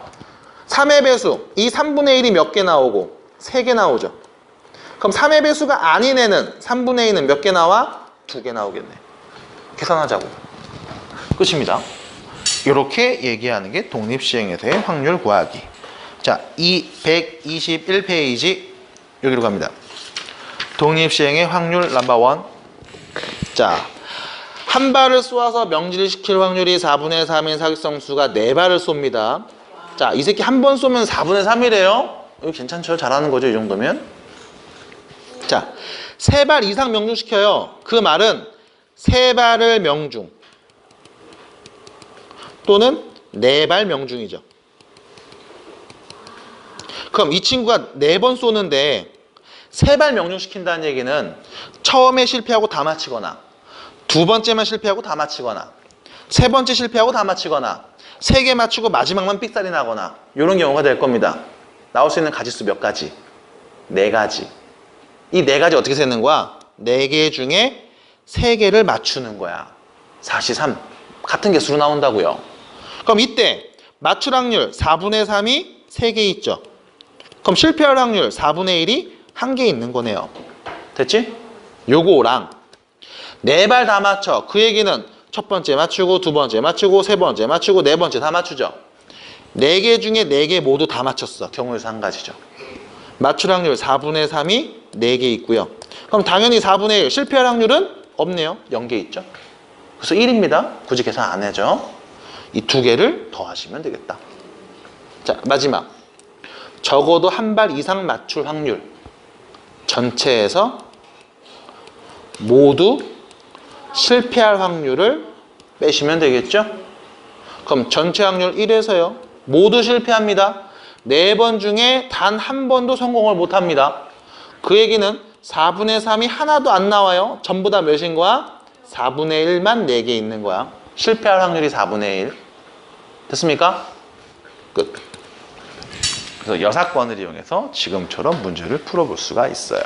3의 배수, 이 3분의 1이 몇 개 나오고? 3개 나오죠. 그럼 3의 배수가 아닌 애는 3분의 2는 몇 개 나와? 2개 나오겠네. 계산하자고. 끝입니다. 이렇게 얘기하는 게 독립시행에서의 확률 구하기. 자, 121페이지 여기로 갑니다. 독립시행의 확률 넘버 1. 자, 한 발을 쏘아서 명질시킬 확률이 4분의 3인 사기성수가 4발을 쏩니다. 자, 이 새끼 한 번 쏘면 4분의 3이래요. 이거 괜찮죠? 잘하는 거죠, 이 정도면? 자, 3발 이상 명중시켜요. 그 말은 3발을 명중 또는 4발 명중이죠. 그럼 이 친구가 4번 쏘는데 3발 명중시킨다는 얘기는 처음에 실패하고 다 맞히거나 두 번째만 실패하고 다 맞히거나 세 번째 실패하고 다 맞히거나 3개 맞추고 마지막만 삑살이 나거나 이런 경우가 될 겁니다. 나올 수 있는 가지수 몇 가지? 4가지. 이 4가지 어떻게 세는 거야? 4개 중에 3개를 맞추는 거야. 4C3 같은 개수로 나온다고요. 그럼 이때 맞출 확률 4분의 3이 3개 있죠. 그럼 실패할 확률 4분의 1이 1개 있는 거네요. 됐지? 요거랑 4발 다 맞춰. 그 얘기는 첫 번째 맞추고 두 번째 맞추고 세 번째 맞추고 네 번째 다 맞추죠. 4개 중에 4개 모두 다 맞췄어. 경우에서 한 가지죠. 맞출 확률 4분의 3이 4개 있고요. 그럼 당연히 4분의 1 실패할 확률은 없네요. 0개 있죠. 그래서 1입니다. 굳이 계산 안 해죠. 이 2개를 더하시면 되겠다. 자, 마지막. 적어도 한 발 이상 맞출 확률. 전체에서 모두 실패할 확률을 빼시면 되겠죠. 그럼 전체 확률 1에서요. 모두 실패합니다. 4번 중에 단 한 번도 성공을 못합니다. 그 얘기는 4분의 3이 하나도 안 나와요. 전부 다 몇인 거야? 4분의 1만 4개 있는 거야. 실패할 확률이 4분의 1. 됐습니까? 끝. 그래서 여사건을 이용해서 지금처럼 문제를 풀어볼 수가 있어요.